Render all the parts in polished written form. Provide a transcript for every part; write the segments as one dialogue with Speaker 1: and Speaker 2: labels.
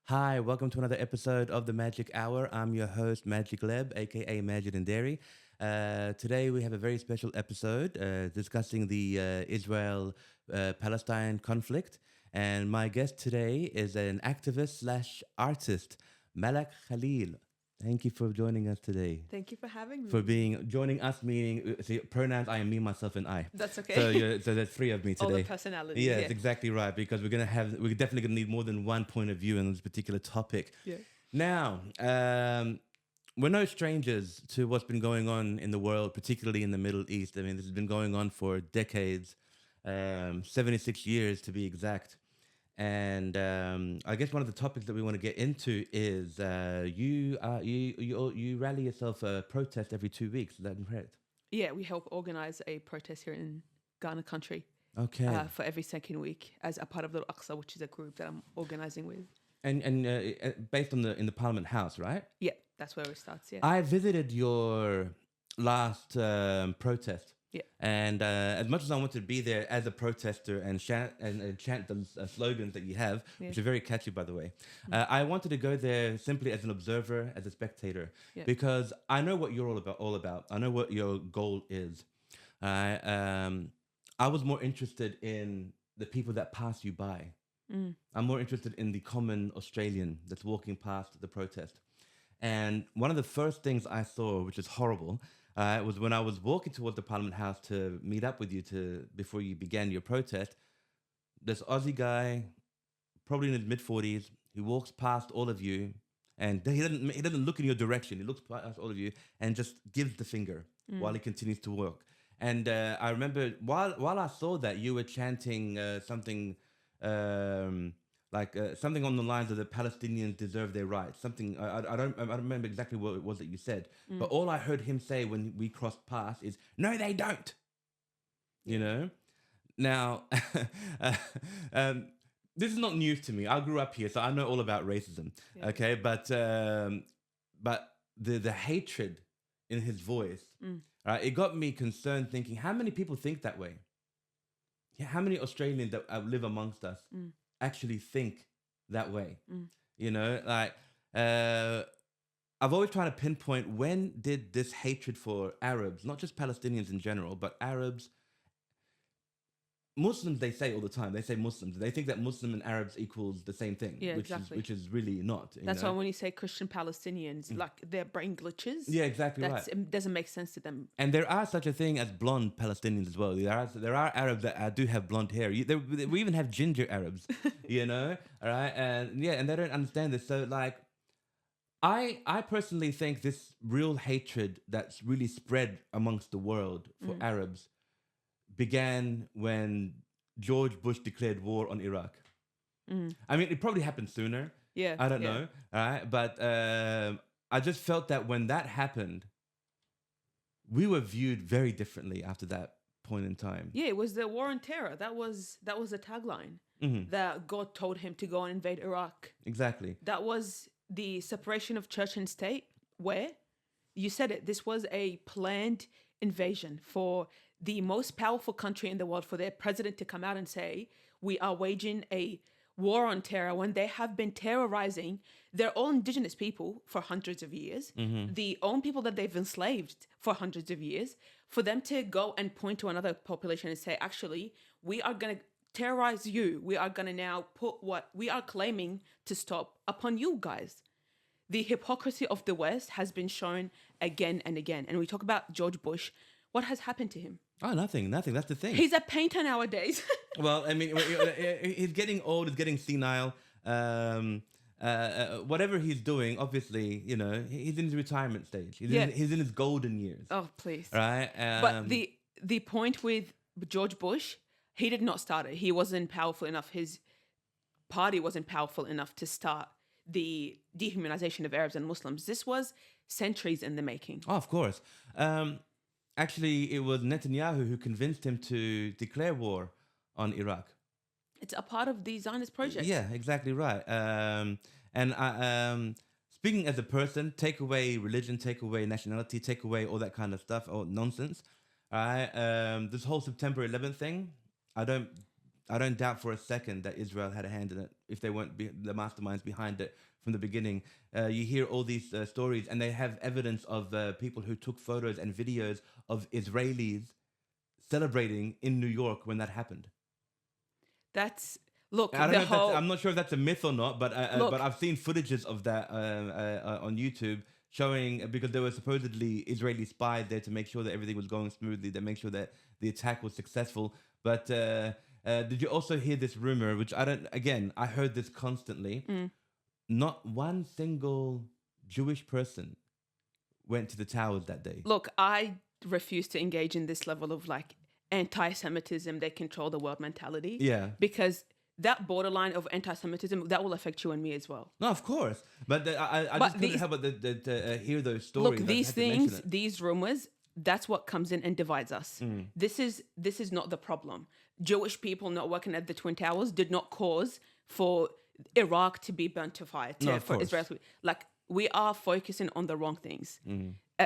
Speaker 1: Hi, welcome to another episode of the Magic Hour. I'm your host, Magic Leb, aka Majid and Dairy. Today we have a very special episode discussing the Israel Palestine conflict. And my guest today is an activist slash artist, Melak Khaleel. Thank you for joining us today.
Speaker 2: Thank you for having
Speaker 1: For
Speaker 2: me.
Speaker 1: joining us, meaning see, pronouns I am me, myself, and I.
Speaker 2: That's
Speaker 1: So
Speaker 2: okay.
Speaker 1: so there's three of me
Speaker 2: All the
Speaker 1: today.
Speaker 2: personalities.
Speaker 1: Yeah,
Speaker 2: Yeah.
Speaker 1: it's exactly right because we're definitely gonna need more than one point of view on this particular topic.
Speaker 2: Yeah.
Speaker 1: Now, we're no strangers to what's been going on in the world, particularly in the Middle East. I mean, this has been going on for decades, 76 years to be exact. And I guess one of the topics that we want to get into is you rally yourself a protest every 2 weeks. Is that correct?
Speaker 2: Yeah, we help organize a protest here in Ghana country
Speaker 1: Okay.
Speaker 2: for every second week as a part of the Aqsa, which is a group that I'm organizing with.
Speaker 1: And based on in the Parliament House, right?
Speaker 2: Yeah, that's where it starts. Yeah.
Speaker 1: I visited your last protest.
Speaker 2: Yeah.
Speaker 1: And as much as I wanted to be there as a protester and chant the slogans that you have,
Speaker 2: Yeah.
Speaker 1: which are very catchy, by the way, I wanted to go there simply as an observer, as a spectator,
Speaker 2: Yeah.
Speaker 1: because I know what you're all about. I know what your goal is. I was more interested in the people that pass you by. I'm more interested in the common Australian that's walking past the protest. And one of the first things I saw, which is horrible, was when I was walking towards the Parliament House to meet up with you before you began your protest. This Aussie guy, probably in his mid-40s, he walks past all of you, and he doesn't look in your direction. He looks past all of you and just gives the finger while he continues to walk. And I remember while I saw that, you were chanting something. Something on the lines of the Palestinians deserve their rights. Something I don't remember exactly what it was that you said, but all I heard him say when we crossed paths is, "No, they don't." You know. Now, this is not news to me. I grew up here, so I know all about racism.
Speaker 2: Yeah.
Speaker 1: Okay, but the hatred in his voice, right? It got me concerned, thinking, how many people think that way? Yeah, how many Australians that live amongst us actually think that way? You know, like I've always tried to pinpoint, when did this hatred for Arabs, not just Palestinians in general, but Arabs, Muslims, they say all the time, they say Muslims, they think that Muslim and Arabs equals the same thing,
Speaker 2: Yeah,
Speaker 1: which
Speaker 2: exactly.
Speaker 1: is really not.
Speaker 2: That's why when you say Christian Palestinians, like their brain glitches.
Speaker 1: Yeah, exactly right.
Speaker 2: It doesn't make sense to them.
Speaker 1: And there are such a thing as blonde Palestinians as well. There are Arabs that do have blonde hair. We even have ginger Arabs, you know? All right? And yeah, and they don't understand this. So like, I personally think this real hatred that's really spread amongst the world for Arabs began when George Bush declared war on Iraq. I mean, it probably happened sooner.
Speaker 2: Yeah.
Speaker 1: I don't
Speaker 2: yeah.
Speaker 1: know. All right? But I just felt that when that happened, we were viewed very differently after that point in time.
Speaker 2: Yeah, it was the war on terror. That was a tagline that God told him to go and invade Iraq.
Speaker 1: Exactly.
Speaker 2: That was the separation of church and state, where you said it. This was a planned invasion for the most powerful country in the world, for their president to come out and say, we are waging a war on terror, when they have been terrorizing their own indigenous people for hundreds of years, the own people that they've enslaved for hundreds of years, for them to go and point to another population and say, actually, we are going to terrorize you. We are going to now put what we are claiming to stop upon you guys. The hypocrisy of the West has been shown again and again. And we talk about George Bush. What has happened to him?
Speaker 1: Oh, nothing. That's the thing.
Speaker 2: He's a painter nowadays.
Speaker 1: Well, I mean, he's getting old. He's getting senile. Whatever he's doing, obviously, you know, he's in his retirement stage. He's in his golden years.
Speaker 2: Oh, please.
Speaker 1: Right.
Speaker 2: But the point with George Bush, he did not start it. He wasn't powerful enough. His party wasn't powerful enough to start the dehumanization of Arabs and Muslims. This was centuries in the making.
Speaker 1: Oh, of course. Actually, it was Netanyahu who convinced him to declare war on Iraq.
Speaker 2: It's a part of the Zionist project.
Speaker 1: Yeah, exactly right. Speaking as a person, take away religion, take away nationality, take away all that kind of stuff, all nonsense. All right. This whole September 11th thing, I don't I don't doubt for a second that Israel had a hand in it if they weren't the masterminds behind it from the beginning. You hear all these stories, and they have evidence of people who took photos and videos of Israelis celebrating in New York when that happened.
Speaker 2: That's look.
Speaker 1: I don't
Speaker 2: The
Speaker 1: know if
Speaker 2: whole
Speaker 1: I'm not sure if that's a myth or not, but
Speaker 2: look.
Speaker 1: but I've seen footages of that on YouTube showing, because there were supposedly Israeli spies there to make sure that everything was going smoothly, to make sure that the attack was successful. But did you also hear this rumor, which I heard this constantly. Not one single Jewish person went to the towers that day.
Speaker 2: Look, I refuse to engage in this level of like anti-Semitism, they control the world mentality.
Speaker 1: Yeah.
Speaker 2: Because that borderline of anti-Semitism, that will affect you and me as well.
Speaker 1: No, of course. But I just couldn't help but hear those stories.
Speaker 2: Look, these things, these rumors, that's what comes in and divides us. This is not the problem. Jewish people not working at the Twin Towers did not cause for Iraq to be burnt to fire, for Israel. Like, we are focusing on the wrong things.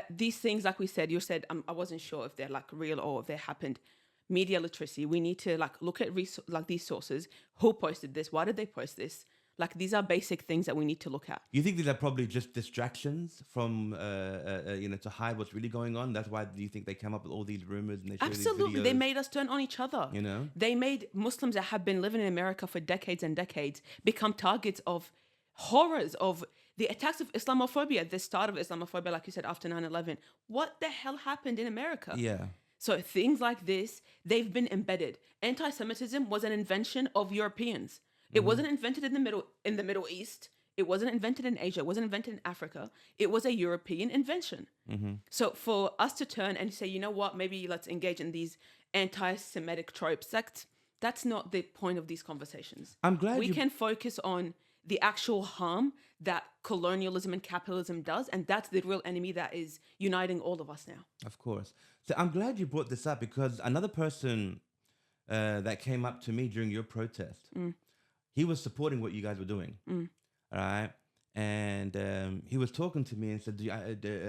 Speaker 2: These things, like we said, you said, I wasn't sure if they're like real or if they happened. Media literacy, we need to like look at like these sources. Who posted this? Why did they post this? Like, these are basic things that we need to look at.
Speaker 1: You think these are probably just distractions from, to hide what's really going on? That's why you think they come up with all these rumors and they show
Speaker 2: Absolutely.
Speaker 1: these videos?
Speaker 2: They made us turn on each other.
Speaker 1: You know?
Speaker 2: They made Muslims that have been living in America for decades and decades become targets of horrors, of the attacks of Islamophobia, the start of Islamophobia, like you said, after 9/11. What the hell happened in America?
Speaker 1: Yeah.
Speaker 2: So things like this, they've been embedded. Anti-Semitism was an invention of Europeans. It wasn't invented in the Middle East. It wasn't invented in Asia. It wasn't invented in Africa. It was a European invention. So for us to turn and say, you know what, maybe let's engage in these anti-Semitic tropes, that's not the point of these conversations.
Speaker 1: I'm glad
Speaker 2: we can focus on the actual harm that colonialism and capitalism does, and that's the real enemy that is uniting all of us now.
Speaker 1: Of course. So I'm glad you brought this up, because another person that came up to me during your protest, he was supporting what you guys were doing. All right. And he was talking to me and said,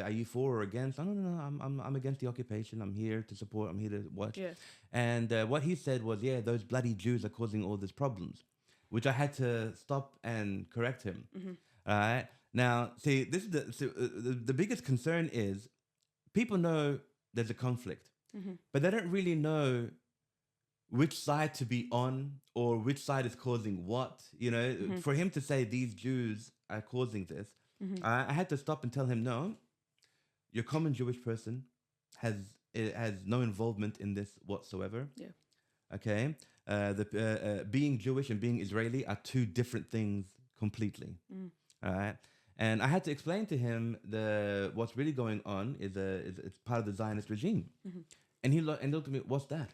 Speaker 1: are you for or against? No, I'm against the occupation. I'm here to support. I'm here to watch.
Speaker 2: Yeah.
Speaker 1: And what he said was, yeah, those bloody Jews are causing all these problems, which I had to stop and correct him. All right. Now, see, this is the biggest concern is people know there's a conflict, but they don't really know which side to be on or which side is causing what. You know, for him to say these Jews are causing this, I had to stop and tell him, no, your common Jewish person has no involvement in this whatsoever. Yeah. Okay. Being Jewish and being Israeli are two different things completely. All right. And I had to explain to him what's really going on is it's part of the Zionist regime. And he looked at me, what's that?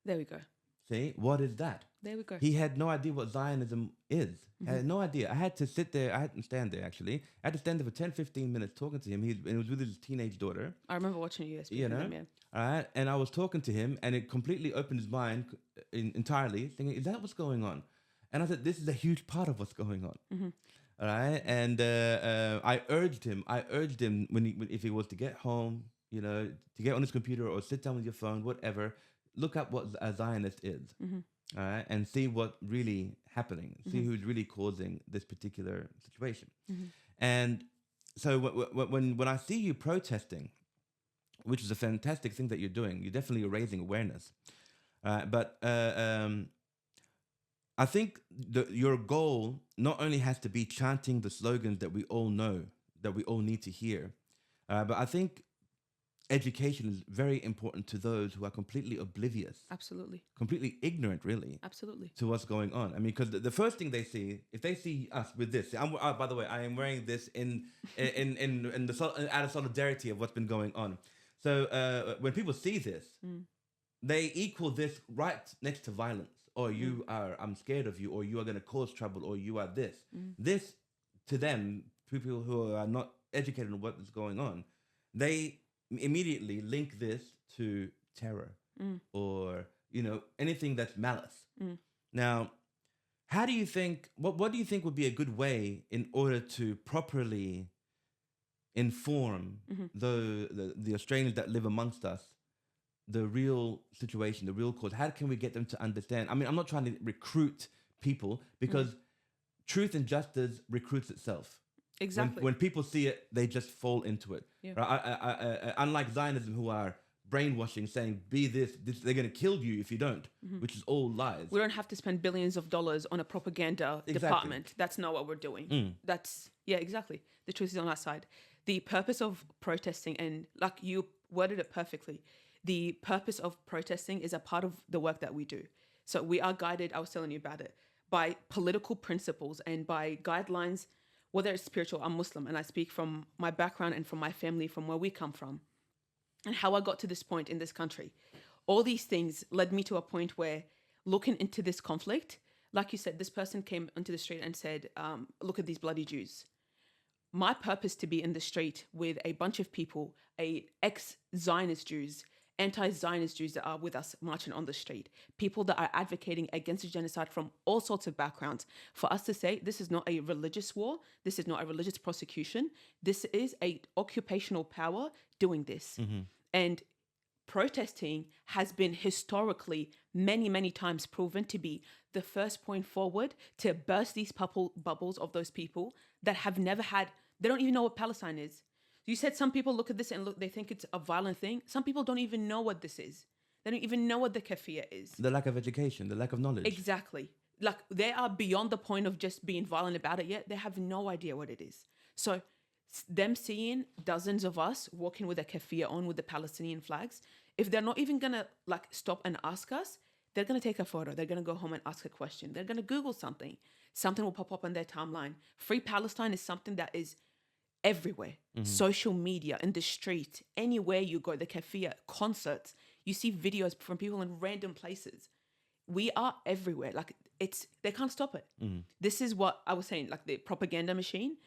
Speaker 2: There we go.
Speaker 1: See, what is that?
Speaker 2: There we go.
Speaker 1: He had no idea what Zionism is. I had no idea. I had to sit there. I had to stand there, actually. I had to stand there for 10, 15 minutes talking to him. He was with his teenage daughter.
Speaker 2: I remember watching you speak
Speaker 1: you know?
Speaker 2: to him, yeah.
Speaker 1: All right. And I was talking to him, and it completely opened his mind entirely, thinking, is that what's going on? And I said, this is a huge part of what's going on. All right. And I urged him if he was to get home, you know, to get on his computer or sit down with your phone, whatever, look up what a Zionist is, all right, and see what's really happening, see who's really causing this particular situation. And so when I see you protesting, which is a fantastic thing that you're doing, you're definitely raising awareness. But I think your goal not only has to be chanting the slogans that we all know, that we all need to hear, but I think education is very important to those who are completely oblivious. Absolutely. Completely ignorant, really. Absolutely. To what's going on. I mean, because the first thing they see, if they see us with this, by the way, I am wearing this out of solidarity of what's been going on. So when people see this, they equal this right next to violence. Or I'm scared of you, or you are going to cause trouble, or you are this. This, to them, people who are not educated on what is going on, they immediately link this to terror or, you know, anything that's malice. Now, how do you think, what do you think would be a good way in order to properly inform the Australians that live amongst us the real situation, the real cause? How can we get them to understand? I mean, I'm not trying to recruit people because truth and justice recruits itself.
Speaker 2: Exactly.
Speaker 1: When people see it, they just fall into it.
Speaker 2: Yeah.
Speaker 1: Right? Unlike Zionism, who are brainwashing, saying, be this, they're going to kill you if you don't, which is all lies.
Speaker 2: We don't have to spend billions of dollars on a propaganda department. That's not what we're doing. Yeah, exactly. The truth is on our side. The purpose of protesting, and like you worded it perfectly, the purpose of protesting is a part of the work that we do. So we are guided, I was telling you about it, by political principles and by guidelines, whether it's spiritual. I'm Muslim, and I speak from my background and from my family, from where we come from, and how I got to this point in this country. All these things led me to a point where, looking into this conflict, like you said, this person came onto the street and said, look at these bloody Jews. My purpose to be in the street with a bunch of people, ex-Zionist Jews, anti-Zionist Jews that are with us marching on the street, people that are advocating against the genocide from all sorts of backgrounds, for us to say this is not a religious war, this is not a religious prosecution, this is a occupational power doing this. And protesting has been historically many, many times proven to be the first point forward to burst these bubbles of those people that have never had, they don't even know what Palestine is. You said some people look at this and they think it's a violent thing. Some people don't even know what this is. They don't even know what the kafir is.
Speaker 1: The lack of education, the lack of knowledge.
Speaker 2: Exactly. Like, they are beyond the point of just being violent about it yet. They have no idea what it is. So them seeing dozens of us walking with a kafir on with the Palestinian flags, if they're not even going to like stop and ask us, they're going to take a photo. They're going to go home and ask a question. They're going to Google something. Something will pop up on their timeline. Free Palestine is something that is everywhere. Social media, in the street, anywhere you go, the kafir, concerts, you see videos from people in random places. We are everywhere. Like, they can't stop it. This is what I was saying, like the propaganda machine.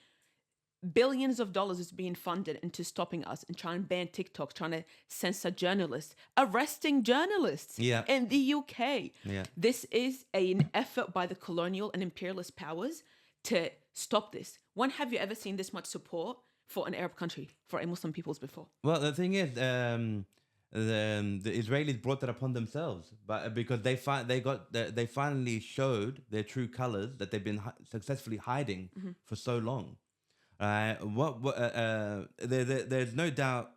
Speaker 2: Billions of dollars is being funded into stopping us and trying to ban TikTok, trying to censor journalists, arresting journalists in the UK. This is an effort by the colonial and imperialist powers to stop this. When have you ever seen this much support for an Arab country, for a Muslim peoples before?
Speaker 1: Well, the thing is, the Israelis brought that upon themselves, but because they finally showed their true colors that they've been successfully hiding for so long. There's no doubt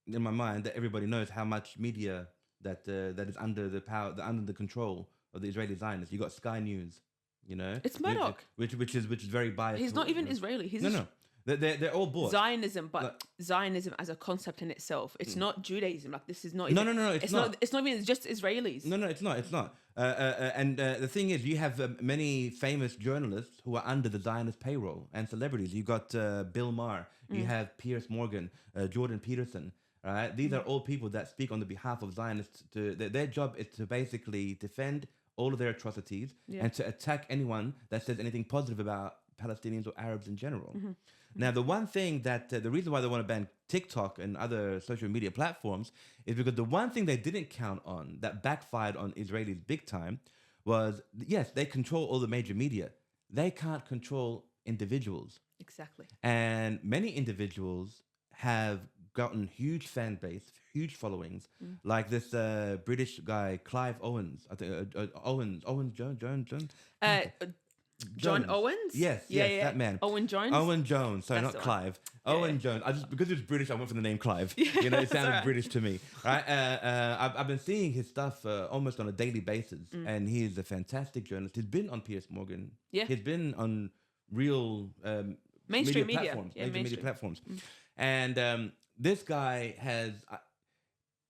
Speaker 1: in my mind that everybody knows how much media that is under the power, under the control of the Israeli Zionists. You got Sky News, you know,
Speaker 2: it's Murdoch,
Speaker 1: which is very biased.
Speaker 2: He's not even Israeli. He's
Speaker 1: no. They're all bought.
Speaker 2: Zionism, but Zionism as a concept in itself, it's not Judaism. Like, this is not.
Speaker 1: No, it's not.
Speaker 2: It's not even just Israelis.
Speaker 1: No, it's not. And the thing is, you have many famous journalists who are under the Zionist payroll and celebrities. You got Bill Maher. You have Piers Morgan, Jordan Peterson. Right? These are all people that speak on the behalf of Zionists. Their job is to basically defend all of their atrocities and to attack anyone that says anything positive about Palestinians or Arabs in general. Now, the one thing that the reason why they want to ban TikTok and other social media platforms is because the one thing they didn't count on that backfired on Israelis big time was, yes, they control all the major media. They can't control individuals.
Speaker 2: Exactly. And
Speaker 1: many individuals have gotten huge fan base, huge followings, like this British guy, Clive Owens. I think Owens Jones.
Speaker 2: John Owens?
Speaker 1: Yes, that man.
Speaker 2: Owen Jones?
Speaker 1: Owen Jones, sorry, not Clive. Owen Jones. Because it was British, I went for the name Clive. You know, it sounded British to me. Right? I've been seeing his stuff almost on a daily basis, and he is a fantastic journalist. He's been on Piers Morgan. Yeah. He's been on real
Speaker 2: mainstream
Speaker 1: media platforms.
Speaker 2: Yeah,
Speaker 1: major media platforms. And this guy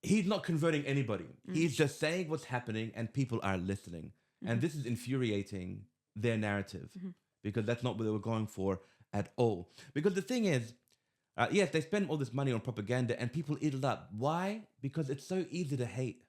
Speaker 1: he's not converting anybody. He's just saying what's happening, and people are listening. And this is infuriating their narrative, because that's not what they were going for at all. Because the thing is, yes, they spend all this money on propaganda and people eat it up. Why? Because it's so easy to hate.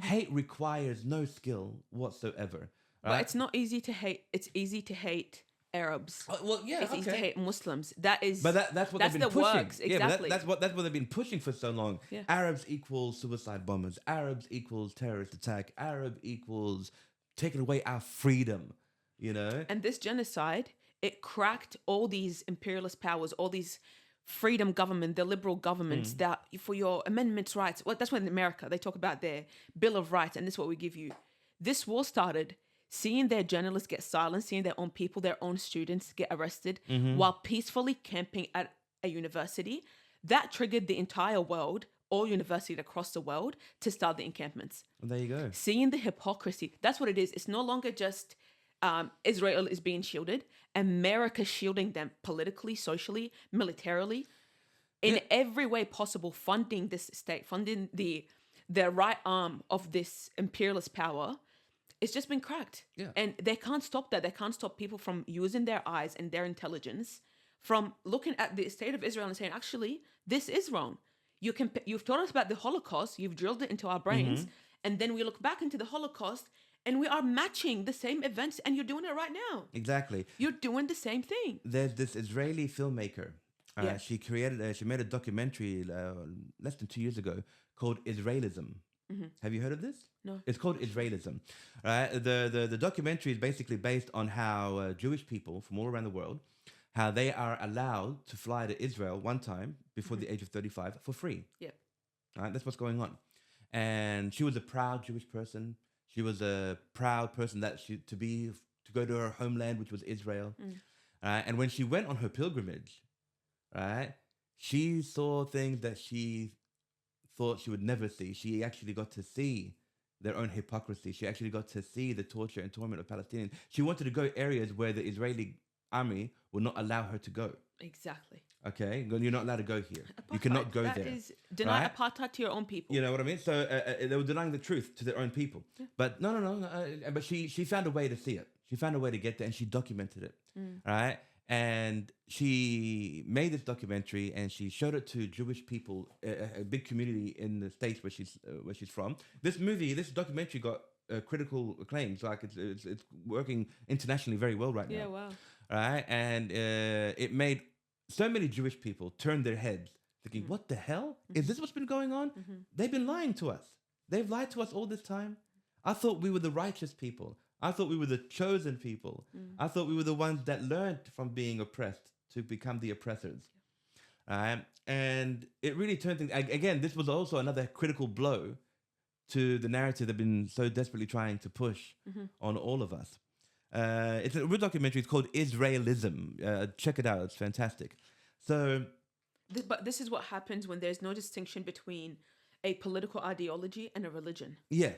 Speaker 1: Hate requires no skill whatsoever. Right?
Speaker 2: But it's not easy to hate. It's easy to hate Arabs. It's easy to hate Muslims. That's what they've been pushing. Works. Exactly.
Speaker 1: That's what they've been pushing for so long. Yeah. Arabs equals suicide bombers. Arabs equals terrorist attack. Arab equals taking away our freedom. You know,
Speaker 2: and this genocide, it cracked all these imperialist powers, all these freedom government, the liberal governments, that for your amendments rights, well, that's when in America they talk about their Bill of Rights, and this is what we give you. This war started seeing their journalists get silenced, seeing their own people, their own students get arrested while peacefully camping at a university. That triggered the entire world, all universities across the world, to start the encampments.
Speaker 1: Well, there you go.
Speaker 2: Seeing the hypocrisy. That's what it is. It's no longer just Israel is being shielded. America shielding them politically, socially, militarily, in every way possible, funding this state, funding the right arm of this imperialist power. It's just been cracked.
Speaker 1: Yeah.
Speaker 2: And they can't stop that. They can't stop people from using their eyes and their intelligence, from looking at the state of Israel and saying, actually, this is wrong. You've taught us about the Holocaust, you've drilled it into our brains, and then we look back into the Holocaust and we are matching the same events, and you're doing it right now.
Speaker 1: Exactly.
Speaker 2: You're doing the same thing.
Speaker 1: There's this Israeli filmmaker.
Speaker 2: Yeah.
Speaker 1: She made a documentary less than 2 years ago called Israelism. Have you heard of this?
Speaker 2: No.
Speaker 1: It's called Israelism. Right? The documentary is basically based on how Jewish people from all around the world, how they are allowed to fly to Israel one time before the age of 35 for free.
Speaker 2: Yeah.
Speaker 1: Right? That's what's going on. And she was a proud Jewish person. She was a proud person to go to her homeland, which was Israel. And when she went on her pilgrimage, right, she saw things that she thought she would never see. She actually got to see their own hypocrisy. She actually got to see the torture and torment of Palestinians. She wanted to go areas where the Israeli army would not allow her to go.
Speaker 2: Exactly.
Speaker 1: Okay, you're not allowed to go here.
Speaker 2: Apartheid.
Speaker 1: You cannot go
Speaker 2: That
Speaker 1: there.
Speaker 2: is deny
Speaker 1: right?
Speaker 2: apartheid to your own people.
Speaker 1: You know what I mean? So they were denying the truth to their own people.
Speaker 2: Yeah.
Speaker 1: But no. But she found a way to see it. She found a way to get there, and she documented it. Right? And she made this documentary, and she showed it to Jewish people, a big community in the States where she's from. This documentary got critical acclaim. So like it's working internationally very well right now.
Speaker 2: Yeah, wow.
Speaker 1: Right? And it made so many Jewish people turn their heads thinking, what the hell? Is this what's been going on? They've been lying to us. They've lied to us all this time. I thought we were the righteous people. I thought we were the chosen people. I thought we were the ones that learned from being oppressed to become the oppressors. And it really turned things... Again, this was also another critical blow to the narrative they've been so desperately trying to push on all of us. It's a real documentary. It's called Israelism. Check it out. It's fantastic. So...
Speaker 2: But this is what happens when there's no distinction between a political ideology and a religion.
Speaker 1: Yeah.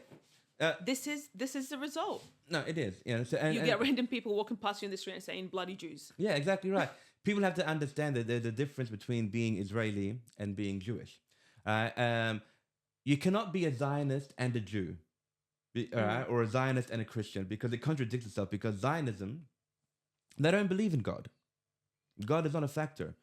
Speaker 2: This is the result.
Speaker 1: No, it is. You know,
Speaker 2: you get random people walking past you in the street and saying bloody Jews.
Speaker 1: Yeah, exactly right. People have to understand that there's a difference between being Israeli and being Jewish. You cannot be a Zionist and a Jew, or a Zionist and a Christian, because it contradicts itself. Because Zionism, they don't believe in God. God is not a factor.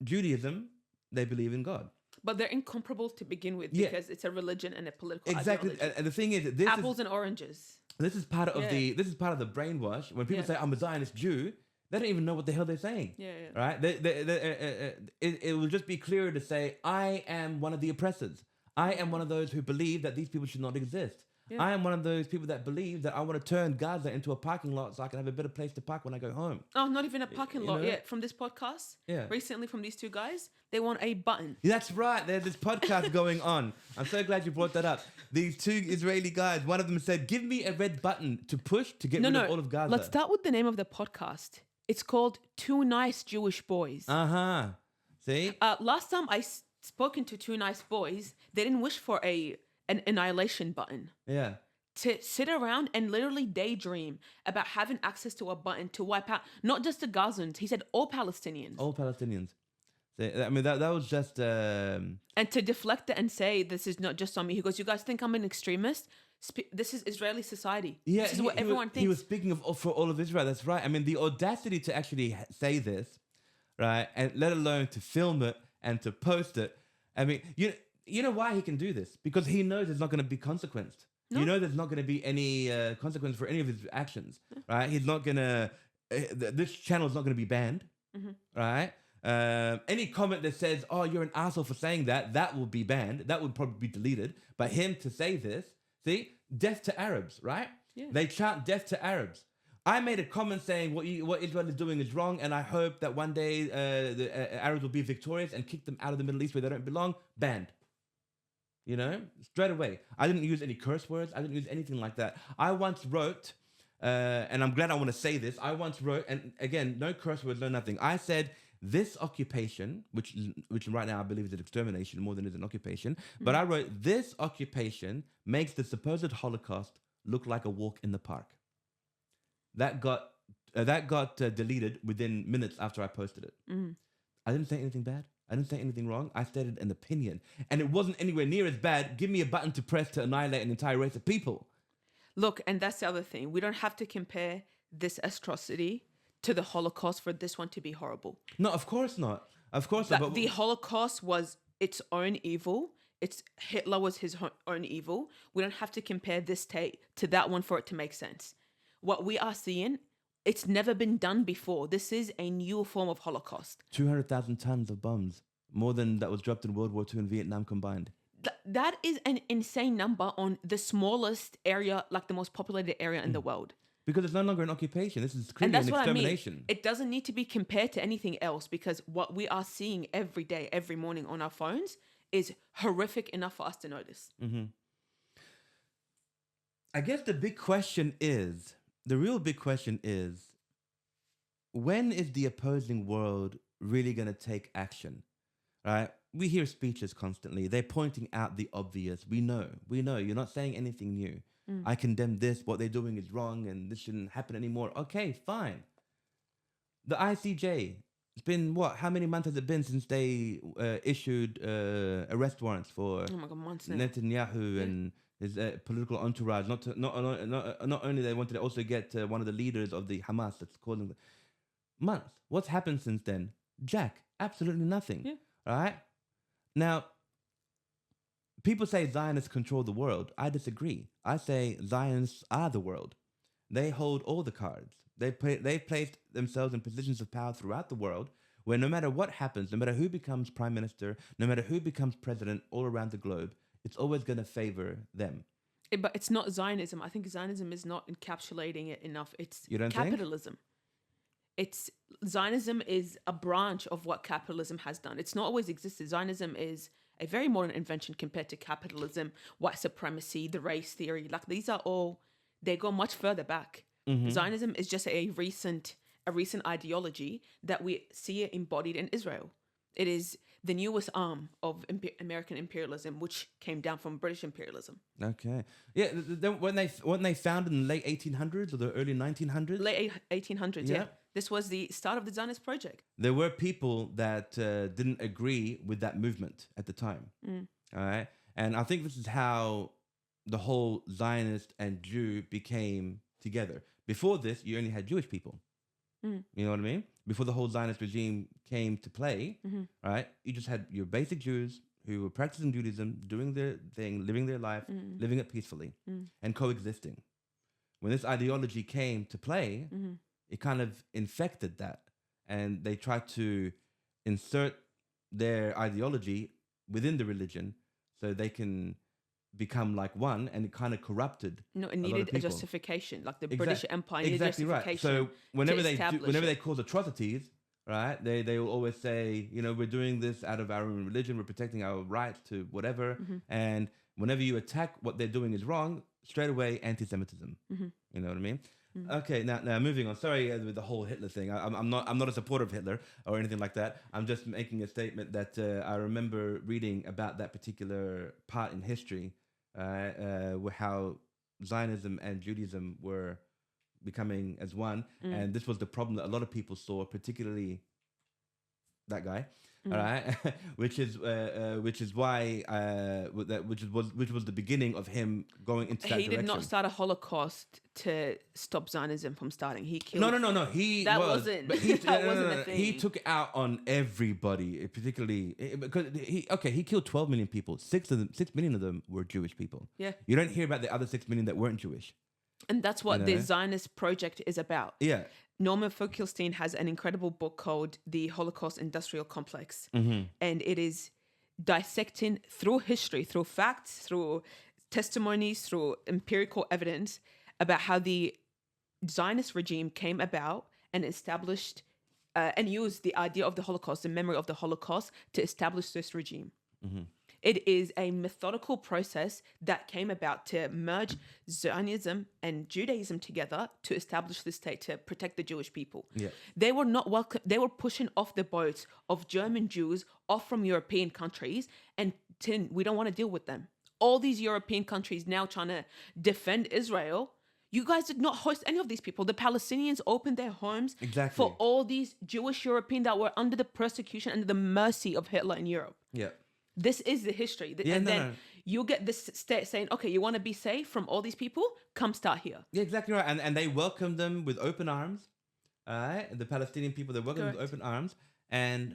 Speaker 1: Judaism, they believe in God.
Speaker 2: But they're incomparable to begin with because it's a religion and a political
Speaker 1: exactly.
Speaker 2: ideology.
Speaker 1: And the thing is,
Speaker 2: apples and oranges.
Speaker 1: This is part of the brainwash. When people say I'm a Zionist Jew, they don't even know what the hell they're saying. Right? It will just be clearer to say I am one of the oppressors. I am one of those who believe that these people should not exist. Yeah. I am one of those people that believe that I want to turn Gaza into a parking lot so I can have a better place to park when I go home.
Speaker 2: Oh, not even a parking lot yet. From this podcast, recently from these two guys, they want a button.
Speaker 1: That's right. There's this podcast going on. I'm so glad you brought that up. These two Israeli guys, one of them said, give me a red button to push to get rid of all of Gaza.
Speaker 2: Let's start with the name of the podcast. It's called Two Nice Jewish Boys.
Speaker 1: See?
Speaker 2: Last time I spoken to two nice boys, they didn't wish for an annihilation button.
Speaker 1: Yeah.
Speaker 2: To sit around and literally daydream about having access to a button to wipe out not just the Gazans. He said all Palestinians.
Speaker 1: All Palestinians. I mean, that was just...
Speaker 2: And to deflect it and say, this is not just on me. He goes, you guys think I'm an extremist? This is Israeli society.
Speaker 1: Yeah,
Speaker 2: this is what everyone thinks.
Speaker 1: He was speaking for all of Israel. That's right. I mean, the audacity to actually say this, right, and let alone to film it and to post it. I mean, you know why he can do this? Because he knows there's not going to be consequenced. No. You know there's not going to be any consequence for any of his actions, right? He's not going to... this channel is not going to be banned, right? Any comment that says, oh, you're an asshole for saying that will be banned. That would probably be deleted. But him to say this, see? Death to Arabs, right? Yeah. They chant death to Arabs. I made a comment saying what Israel is doing is wrong, and I hope that one day the Arabs will be victorious and kick them out of the Middle East where they don't belong. Banned. You know, straight away. I didn't use any curse words. I didn't use anything like that. I once wrote, and I'm glad I want to say this. I once wrote, and again, no curse words, no nothing. I said this occupation, which right now I believe is an extermination more than is an occupation. But I wrote this occupation makes the supposed Holocaust look like a walk in the park. That got deleted within minutes after I posted it. I didn't say anything bad. I didn't say anything wrong. I stated an opinion. And it wasn't anywhere near as bad. Give me a button to press to annihilate an entire race of people.
Speaker 2: Look, and that's the other thing. We don't have to compare this atrocity to the Holocaust for this one to be horrible.
Speaker 1: No, of course not. Of course not. But
Speaker 2: The Holocaust was its own evil. Hitler was his own evil. We don't have to compare this to that one for it to make sense. What we are seeing, it's never been done before. This is a new form of Holocaust.
Speaker 1: 200,000 tons of bombs, more than that was dropped in World War II and Vietnam combined.
Speaker 2: That is an insane number on the smallest area, like the most populated area in the world.
Speaker 1: Because it's no longer an occupation. This is clearly an extermination. I mean.
Speaker 2: It doesn't need to be compared to anything else, because what we are seeing every day, every morning on our phones is horrific enough for us to notice.
Speaker 1: Mm-hmm. I guess the real big question is, when is the opposing world really going to take action? Right? We hear speeches constantly. They're pointing out the obvious. We know. You're not saying anything new. I condemn this. What they're doing is wrong and this shouldn't happen anymore. Okay, fine. The ICJ, it's been how many months has it been since they issued arrest warrants for Netanyahu and his political entourage? Not only they wanted to also get one of the leaders of the Hamas, that's calling months. What's happened since then? Jack, absolutely nothing.
Speaker 2: Yeah.
Speaker 1: Right? Now, people say Zionists control the world. I disagree. I say Zionists are the world. They hold all the cards. They've placed themselves in positions of power throughout the world where no matter what happens, no matter who becomes prime minister, no matter who becomes president all around the globe, it's always going to favor them.
Speaker 2: But it's not Zionism. I think Zionism is not encapsulating it enough. It's
Speaker 1: You don't
Speaker 2: capitalism. Zionism is a branch of what capitalism has done. It's not always existed. Zionism is a very modern invention compared to capitalism, white supremacy, the race theory. Like, these are all, they go much further back. Mm-hmm. Zionism is just a recent ideology that we see embodied in Israel. It is the newest arm of American imperialism, which came down from British imperialism.
Speaker 1: Okay. Yeah, when they founded in the late 1800s or the early 1900s?
Speaker 2: Late 1800s, yeah. This was the start of the Zionist project.
Speaker 1: There were people that didn't agree with that movement at the time. All right? And I think this is how the whole Zionist and Jew became together. Before this, you only had Jewish people. You know what I mean? Before the whole Zionist regime came to play, right? You just had your basic Jews who were practicing Judaism, doing their thing, living their life, living it peacefully, and coexisting. When this ideology came to play, it kind of infected that, and they tried to insert their ideology within the religion so they can become like one, and it kind of corrupted.
Speaker 2: No, it needed a justification, like the British Empire needed justification.
Speaker 1: Right. So whenever they cause atrocities, right, they will always say, we're doing this out of our own religion, we're protecting our rights to whatever, and whenever you attack what they're doing is wrong, straight away anti-Semitism. You know what I mean? Okay, now moving on. Sorry with the whole Hitler thing. I'm not a supporter of Hitler or anything like that. I'm just making a statement that I remember reading about that particular part in history, how Zionism and Judaism were becoming as one, and this was the problem that a lot of people saw, particularly that guy. All right, which was the beginning of him going into that direction.
Speaker 2: He did not start a Holocaust to stop Zionism from starting. He killed.
Speaker 1: No.
Speaker 2: That wasn't a thing.
Speaker 1: He took it out on everybody, particularly because he killed 12 million people. 6 million of them were Jewish people.
Speaker 2: Yeah,
Speaker 1: you don't hear about the other 6 million that weren't Jewish.
Speaker 2: And that's what the Zionist project is about.
Speaker 1: Yeah.
Speaker 2: Norman Finkelstein has an incredible book called The Holocaust Industrial Complex. And it is dissecting through history, through facts, through testimonies, through empirical evidence about how the Zionist regime came about and established and used the idea of the Holocaust, the memory of the Holocaust, to establish this regime. It is a methodical process that came about to merge Zionism and Judaism together to establish the state, to protect the Jewish people.
Speaker 1: Yeah.
Speaker 2: They were not welcome. They were pushing off the boats of German Jews off from European countries, and we don't want to deal with them. All these European countries now trying to defend Israel. You guys did not host any of these people. The Palestinians opened their homes for all these Jewish Europeans that were under the persecution and the mercy of Hitler in Europe.
Speaker 1: Yeah.
Speaker 2: This is the history. You get this state saying, okay, you want to be safe from all these people? Come start here.
Speaker 1: Yeah, exactly right. And they welcomed them with open arms. All right. The Palestinian people, they welcomed them with open arms. And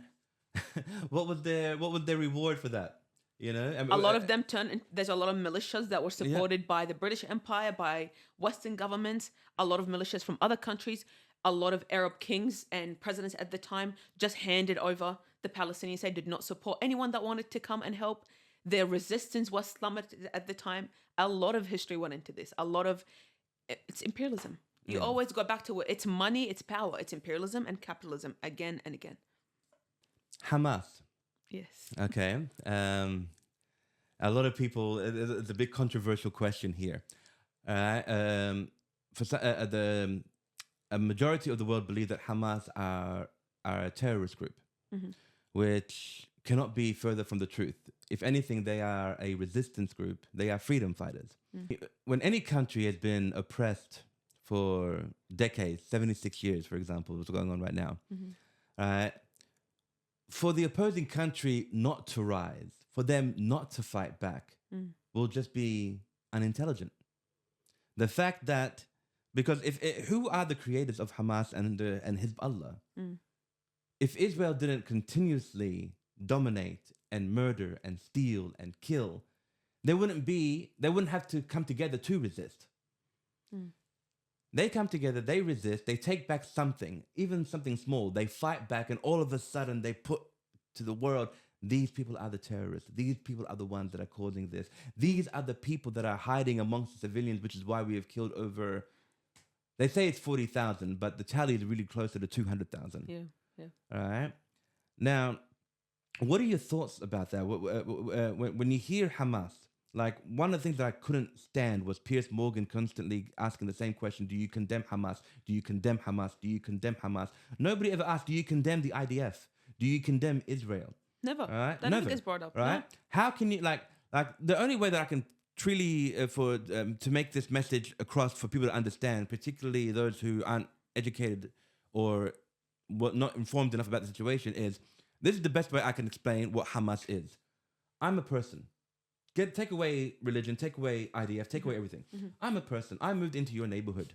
Speaker 1: what was their reward for that? You know,
Speaker 2: a lot of them there's a lot of militias that were supported by the British Empire, by Western governments, a lot of militias from other countries, a lot of Arab kings and presidents at the time just handed over. The Palestinians did not support anyone that wanted to come and help. Their resistance was slumbered at the time. A lot of history went into this. It's imperialism. You always go back to it. It's money, it's power, it's imperialism and capitalism again and again.
Speaker 1: Hamas.
Speaker 2: Yes.
Speaker 1: Okay. A lot of people, it's a big controversial question here. A majority of the world believe that Hamas are a terrorist group, which cannot be further from the truth. If anything, they are a resistance group. They are freedom fighters. When any country has been oppressed for decades, 76 years, for example, what's going on right now, for the opposing country not to rise, for them not to fight back, will just be unintelligent. The fact that, because who are the creators of Hamas and Hezbollah? If Israel didn't continuously dominate and murder and steal and kill, they wouldn't have to come together to resist. They come together, they resist, they take back something, even something small. They fight back, and all of a sudden they put to the world, these people are the terrorists. These people are the ones that are causing this. These are the people that are hiding amongst the civilians, which is why we have killed over, they say it's 40,000, but the tally is really closer to 200,000.
Speaker 2: Yeah.
Speaker 1: All right. Now, what are your thoughts about that? When you hear Hamas, like, one of the things that I couldn't stand was Piers Morgan constantly asking the same question: do you condemn Hamas? Do you condemn Hamas? Do you condemn Hamas? Nobody ever asked, do you condemn the IDF? Do you condemn Israel?
Speaker 2: Never.
Speaker 1: All right?
Speaker 2: That never gets brought up.
Speaker 1: Right?
Speaker 2: No.
Speaker 1: How can you, like the only way that I can truly, to make this message across for people to understand, particularly those who aren't educated or not informed enough about the situation, is this is the best way I can explain what Hamas is. I'm a person. Take away religion, take away IDF, take away everything. I'm a person. I moved into your neighborhood.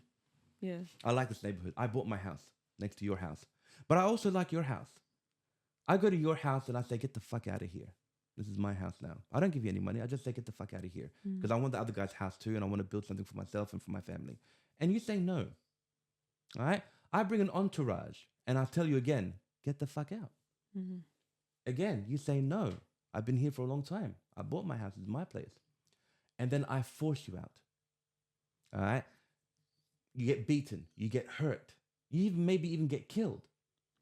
Speaker 2: Yeah.
Speaker 1: I like this neighborhood. I bought my house next to your house. But I also like your house. I go to your house and I say, get the fuck out of here. This is my house now. I don't give you any money. I just say, get the fuck out of here. Because I want the other guy's house too, and I want to build something for myself and for my family. And you say no. All right? I bring an entourage and I tell you again, get the fuck out. Again, you say no. I've been here for a long time. I bought my house. It's my place. And then I force you out. All right? You get beaten. You get hurt. You maybe even get killed.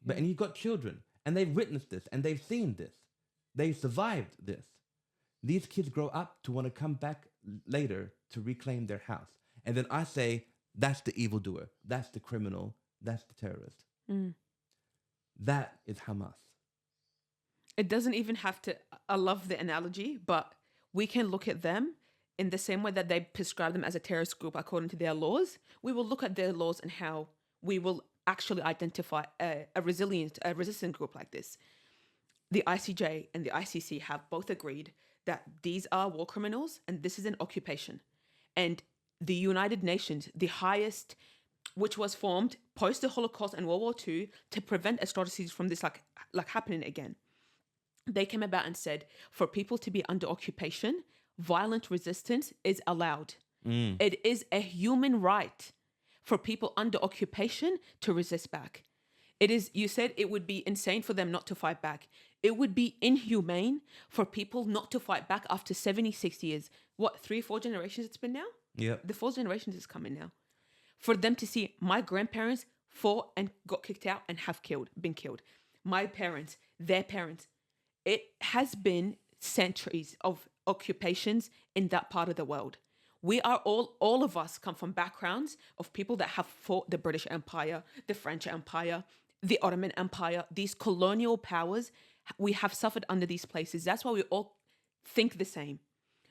Speaker 1: And you've got children. And they've witnessed this. And they've seen this. They've survived this. These kids grow up to want to come back later to reclaim their house. And then I say, that's the evildoer. That's the criminal. That's the terrorist. That is Hamas.
Speaker 2: It doesn't even have to, I love the analogy, but we can look at them in the same way that they prescribe them as a terrorist group according to their laws. We will look at their laws and how we will actually identify a resistant group like this. The ICJ and the ICC have both agreed that these are war criminals and this is an occupation. And the United Nations, the highest, which was formed post the Holocaust and World War II to prevent atrocities from this like happening again. They came about and said, for people to be under occupation, violent resistance is allowed. It is a human right for people under occupation to resist back. It is, you said it would be insane for them not to fight back. It would be inhumane for people not to fight back after 76 years. What, 3 or 4 generations it's been now?
Speaker 1: Yeah.
Speaker 2: The 4th generation is coming now. for them to see my grandparents fought and got kicked out and been killed. My parents, their parents. It has been centuries of occupations in that part of the world. We are all of us come from backgrounds of people that have fought the British Empire, the French Empire, the Ottoman Empire, these colonial powers. We have suffered under these places. That's why we all think the same.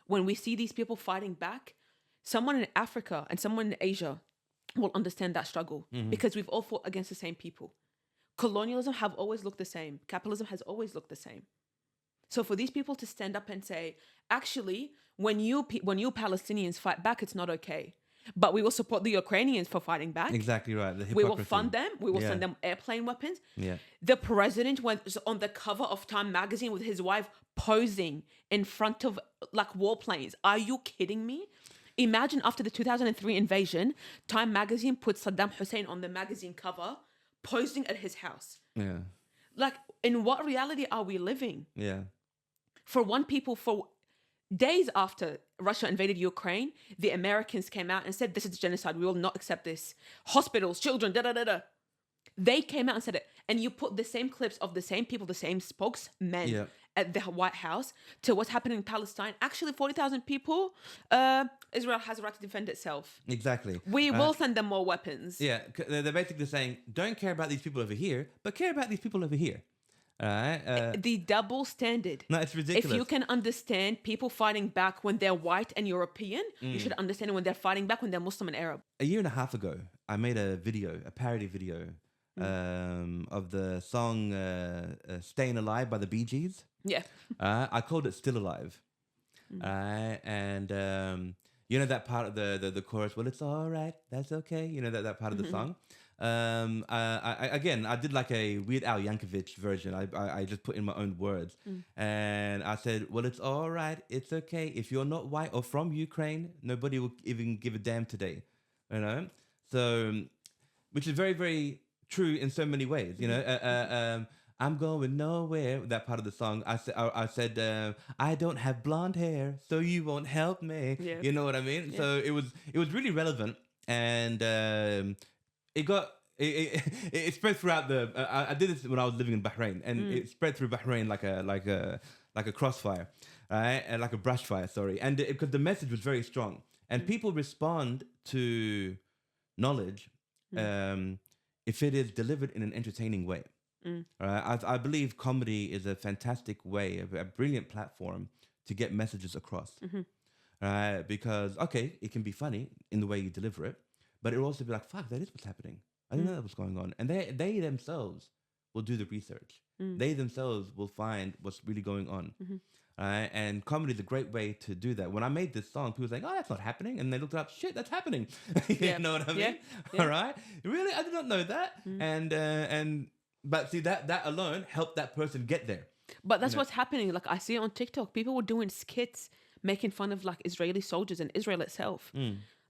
Speaker 2: When we see these people fighting back, someone in Africa and someone in Asia will understand that struggle because we've all fought against the same people. Colonialism have always looked the same. Capitalism has always looked the same. So for these people to stand up and say, actually, when you Palestinians fight back, it's not okay. But we will support the Ukrainians for fighting back.
Speaker 1: Exactly right. The
Speaker 2: We will
Speaker 1: hypocrisy.
Speaker 2: fund them. We will send them airplane weapons.
Speaker 1: Yeah.
Speaker 2: The president was on the cover of Time magazine with his wife posing in front of like warplanes. Are you kidding me? Imagine after the 2003 invasion, Time magazine put Saddam Hussein on the magazine cover, posing at his house.
Speaker 1: Yeah.
Speaker 2: Like, in what reality are we living?
Speaker 1: Yeah.
Speaker 2: For days after Russia invaded Ukraine, the Americans came out and said, this is genocide. We will not accept this. Hospitals, children, da-da-da-da. They came out and said it. And you put the same clips of the same people, the same spokesmen at the White House to what's happening in Palestine. Actually, 40,000 people, Israel has a right to defend itself.
Speaker 1: Exactly.
Speaker 2: We will send them more weapons.
Speaker 1: Yeah. They're basically saying, don't care about these people over here, but care about these people over here. All right.
Speaker 2: The double standard.
Speaker 1: No, it's ridiculous.
Speaker 2: If you can understand people fighting back when they're white and European, you should understand when they're fighting back when they're Muslim and Arab.
Speaker 1: A year and a half ago, I made a parody video of the song Staying Alive by the Bee Gees.
Speaker 2: Yeah.
Speaker 1: I called it Still Alive. And you know that part of the chorus, well, it's all right, that's okay. You know that part of the song. I did like a Weird Al Yankovic version. I just put in my own words. And I said, well, it's all right, it's okay. If you're not white or from Ukraine, nobody will even give a damn today. You know? So, which is very, very true in so many ways. You know, I'm going nowhere. That part of the song, I said, I don't have blonde hair, so you won't help me.
Speaker 2: Yeah.
Speaker 1: You know what I mean? Yeah. So it was really relevant, and it spread throughout the. I did this when I was living in Bahrain, and it spread through Bahrain like a crossfire, right? And like a brush fire. Sorry, and because the message was very strong, and people respond to knowledge if it is delivered in an entertaining way. I believe comedy is a fantastic way, a brilliant platform to get messages across. Because, okay, it can be funny in the way you deliver it, but it'll also be like, fuck, that is what's happening. I didn't know that was going on. And they themselves will do the research. They themselves will find what's really going on. And comedy is a great way to do that. When I made this song, people were like, oh, that's not happening. And they looked up, shit, that's happening. You know what I mean? Yeah. All right? Really? I did not know that. But see, that alone helped that person get there.
Speaker 2: But that's what's happening. Like, I see it on TikTok. People were doing skits making fun of like Israeli soldiers and Israel itself.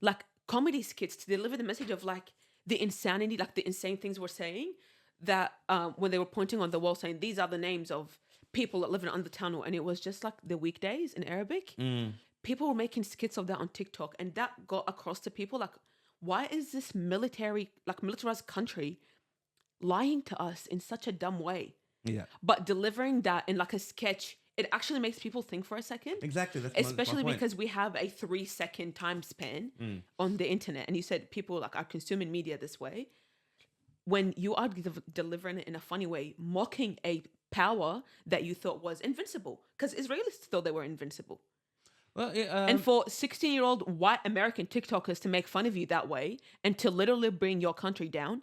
Speaker 2: Like comedy skits to deliver the message of like the insanity, like the insane things we're saying, that when they were pointing on the wall saying, these are the names of people that live in the tunnel. And it was just like the weekdays in Arabic. People were making skits of that on TikTok. And that got across to people like, why is this militarized country lying to us in such a dumb way? Yeah. But delivering that in like a sketch, it actually makes people think for a second.
Speaker 1: Exactly. That's
Speaker 2: especially
Speaker 1: my point.
Speaker 2: Because we have a 3-second time span on the internet. And you said people like are consuming media this way. When you are delivering it in a funny way, mocking a power that you thought was invincible. Because Israelis thought they were invincible.
Speaker 1: Well,
Speaker 2: and for 16-year-old white American TikTokers to make fun of you that way and to literally bring your country down,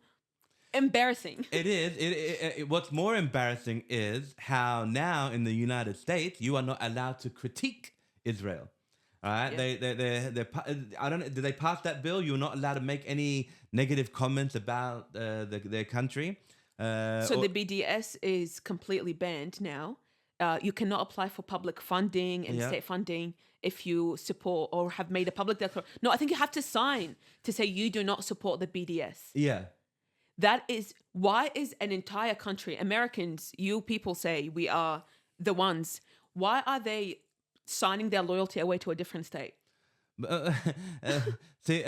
Speaker 2: embarrassing.
Speaker 1: It is. What's more embarrassing is how now in the United States you are not allowed to critique Israel. All right, they I don't know. Did they pass that bill? You're not allowed to make any negative comments about their country.
Speaker 2: So the BDS is completely banned now. You cannot apply for public funding and state funding if you support or have made a public declaration. No, I think you have to sign to say you do not support the BDS.
Speaker 1: Yeah.
Speaker 2: That is, why is an entire country, Americans, you people say we are the ones, why are they signing their loyalty away to a different state?
Speaker 1: See,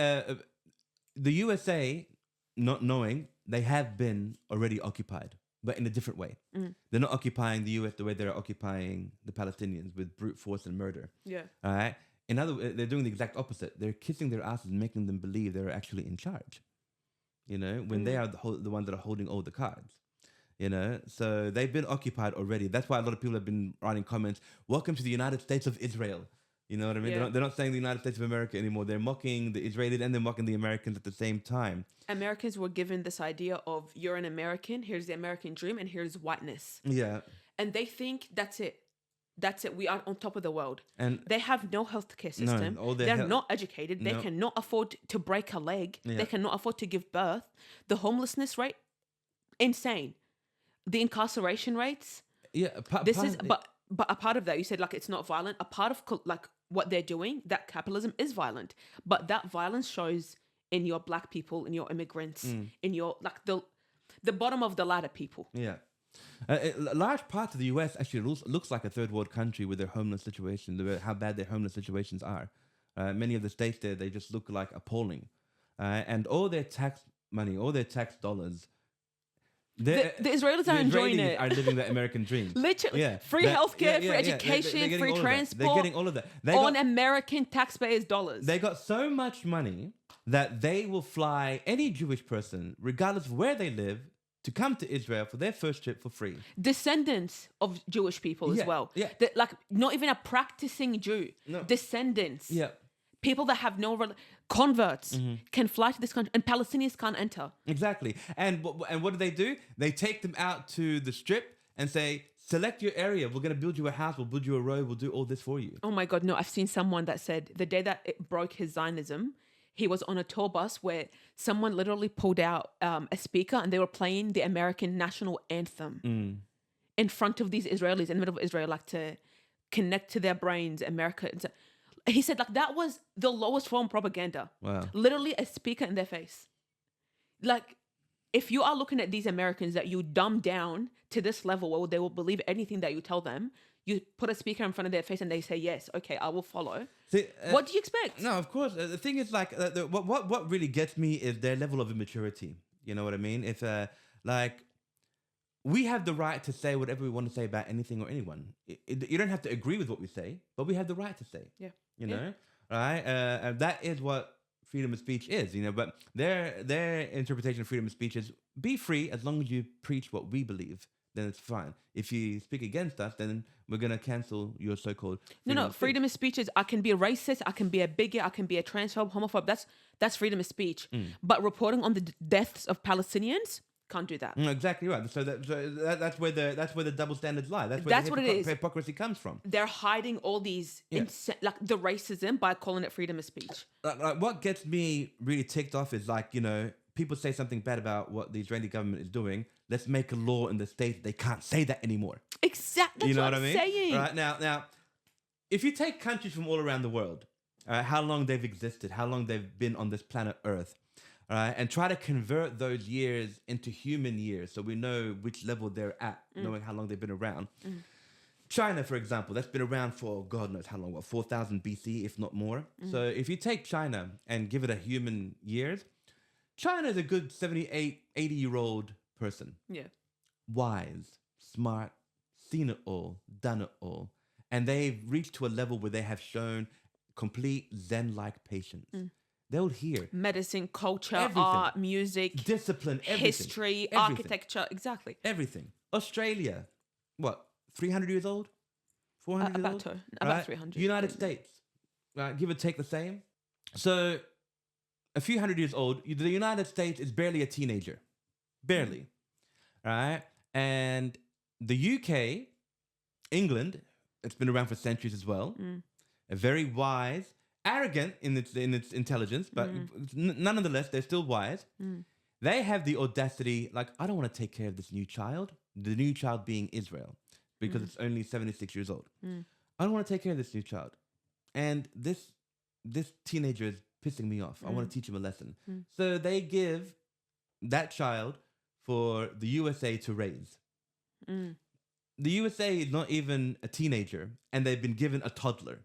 Speaker 1: the USA, not knowing, they have been already occupied, but in a different way. They're not occupying the US the way they're occupying the Palestinians with brute force and murder.
Speaker 2: Yeah.
Speaker 1: All right. In other words, they're doing the exact opposite. They're kissing their asses and making them believe they're actually in charge. You know, when they are the ones that are holding all the cards. You know, so they've been occupied already. That's why a lot of people have been writing comments, "Welcome to the United States of Israel." You know what I mean?
Speaker 2: Yeah.
Speaker 1: They're not saying the United States of America anymore. They're mocking the Israelis and they're mocking the Americans at the same time.
Speaker 2: Americans were given this idea of you're an American, here's the American dream, and here's whiteness.
Speaker 1: Yeah.
Speaker 2: And they think that's it. That's it. We are on top of the world.
Speaker 1: And
Speaker 2: they have no healthcare system.
Speaker 1: all
Speaker 2: They're not educated. They
Speaker 1: No.
Speaker 2: cannot afford to break a leg.
Speaker 1: Yeah.
Speaker 2: They cannot afford to give birth. The homelessness rate, insane. The incarceration rates.
Speaker 1: yeah,
Speaker 2: But a part of that, you said like it's not violent. A part of like what they're doing, that capitalism is violent. But that violence shows in your black people, in your immigrants, in your like the bottom of the ladder people.
Speaker 1: Yeah. Large parts of the US actually looks like a third world country with their homeless situation, how bad their homeless situations are. Many of the states there, they just look like appalling. And all their tax money, all their tax dollars,
Speaker 2: The Israelis are enjoying it.
Speaker 1: Are living the American dream.
Speaker 2: Literally.
Speaker 1: Yeah.
Speaker 2: Free healthcare, free education,
Speaker 1: They're getting
Speaker 2: free
Speaker 1: all of that.
Speaker 2: transport.
Speaker 1: They're getting all of that.
Speaker 2: On American taxpayers' dollars.
Speaker 1: They got so much money that they will fly any Jewish person, regardless of where they live, to come to Israel for their first trip for free.
Speaker 2: Descendants of Jewish people as well.
Speaker 1: Yeah.
Speaker 2: Like not even a practicing Jew.
Speaker 1: No.
Speaker 2: Descendants.
Speaker 1: Yeah.
Speaker 2: People that have no converts can fly to this country, and Palestinians can't enter.
Speaker 1: Exactly. And what do? They take them out to the strip and say, select your area. We're going to build you a house. We'll build you a road. We'll do all this for you.
Speaker 2: Oh my God, no. I've seen someone that said the day that it broke his Zionism, he was on a tour bus where someone literally pulled out a speaker and they were playing the American national anthem in front of these Israelis in the middle of Israel, like to connect to their brains, America. He said like that was the lowest form of propaganda.
Speaker 1: Wow.
Speaker 2: Literally a speaker in their face. Like if you are looking at these Americans that you dumb down to this level where they will believe anything that you tell them, you put a speaker in front of their face and they say, yes, okay, I will follow.
Speaker 1: See,
Speaker 2: what do you expect?
Speaker 1: No, of course. The thing is like, what really gets me is their level of immaturity. You know what I mean? If like, we have the right to say whatever we want to say about anything or anyone. You don't have to agree with what we say, but we have the right to say.
Speaker 2: Yeah.
Speaker 1: You know, right? And that is what freedom of speech is. You know, but their interpretation of freedom of speech is be free as long as you preach what we believe. Then it's fine. If you speak against us, then we're gonna cancel your so-called
Speaker 2: freedom of speech is I can be a racist, I can be a bigot, I can be a transphobe, homophobe. That's freedom of speech. But reporting on the deaths of Palestinians. Can't do that.
Speaker 1: Exactly right. So that's where the double standards lie.
Speaker 2: That's what it is.
Speaker 1: Hypocrisy comes from.
Speaker 2: They're hiding all these like the racism by calling it freedom of speech.
Speaker 1: Like what gets me really ticked off is like, you know, people say something bad about what the Israeli government is doing. Let's make a law in the state they can't say that anymore.
Speaker 2: Exactly.
Speaker 1: You know
Speaker 2: what
Speaker 1: I mean?
Speaker 2: Saying.
Speaker 1: Right now, if you take countries from all around the world, how long they've existed, how long they've been on this planet Earth. And try to convert those years into human years so we know which level they're at, knowing how long they've been around. China, for example, that's been around for God knows how long, 4,000 BC, if not more. So if you take China and give it a human years, China is a good 78, 80-year-old person.
Speaker 2: Yeah.
Speaker 1: Wise, smart, seen it all, done it all. And they've reached to a level where they have shown complete Zen-like patience. They'll hear
Speaker 2: medicine, culture,
Speaker 1: everything.
Speaker 2: Art, music,
Speaker 1: discipline, everything.
Speaker 2: history, architecture, exactly.
Speaker 1: Everything. Australia, what, 300 years old? 400 years old?
Speaker 2: About 300.
Speaker 1: United States, give or take the same. So, a few hundred years old, the United States is barely a teenager. Barely. Right? And the UK, England, it's been around for centuries as well. A very wise, arrogant in its intelligence, but nonetheless, they're still wise. They have the audacity, like, I don't want to take care of this new child, the new child being Israel, because it's only 76 years old. I don't want to take care of this new child. And this teenager is pissing me off. I want to teach him a lesson. So they give that child for the USA to raise. The USA is not even a teenager, and they've been given a toddler.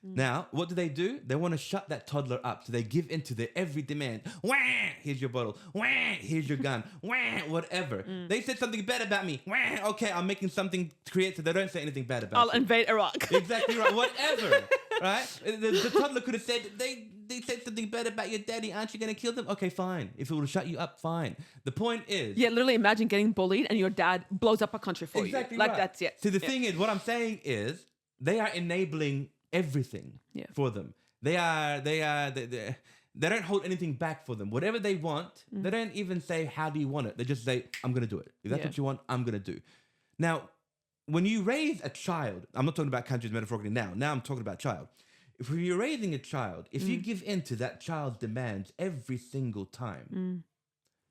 Speaker 1: Now, what do? They want to shut that toddler up. So they give in to their every demand. Wah! Here's your bottle. Wah! Here's your gun. Wah! Whatever. They said something bad about me. Wah! Okay, I'm making something creative so they don't say anything bad about
Speaker 2: I'll
Speaker 1: you.
Speaker 2: invade Iraq.
Speaker 1: Exactly right. Whatever. Right? The toddler could have said, they said something bad about your daddy. Aren't you going to kill them? Okay, fine. If it will shut you up, fine. The point is...
Speaker 2: Yeah, literally imagine getting bullied and your dad blows up a country for
Speaker 1: exactly
Speaker 2: you. Like
Speaker 1: right.
Speaker 2: that's it.
Speaker 1: So the thing is, what I'm saying is, they are enabling everything for them. They don't hold anything back for them. Whatever they want, they don't even say, how do you want it? They just say, I'm going to do it. If that's what you want, I'm going to do. Now, when you raise a child, I'm not talking about countries metaphorically now. Now I'm talking about child. If you're raising a child, if you give in to that child's demands every single time,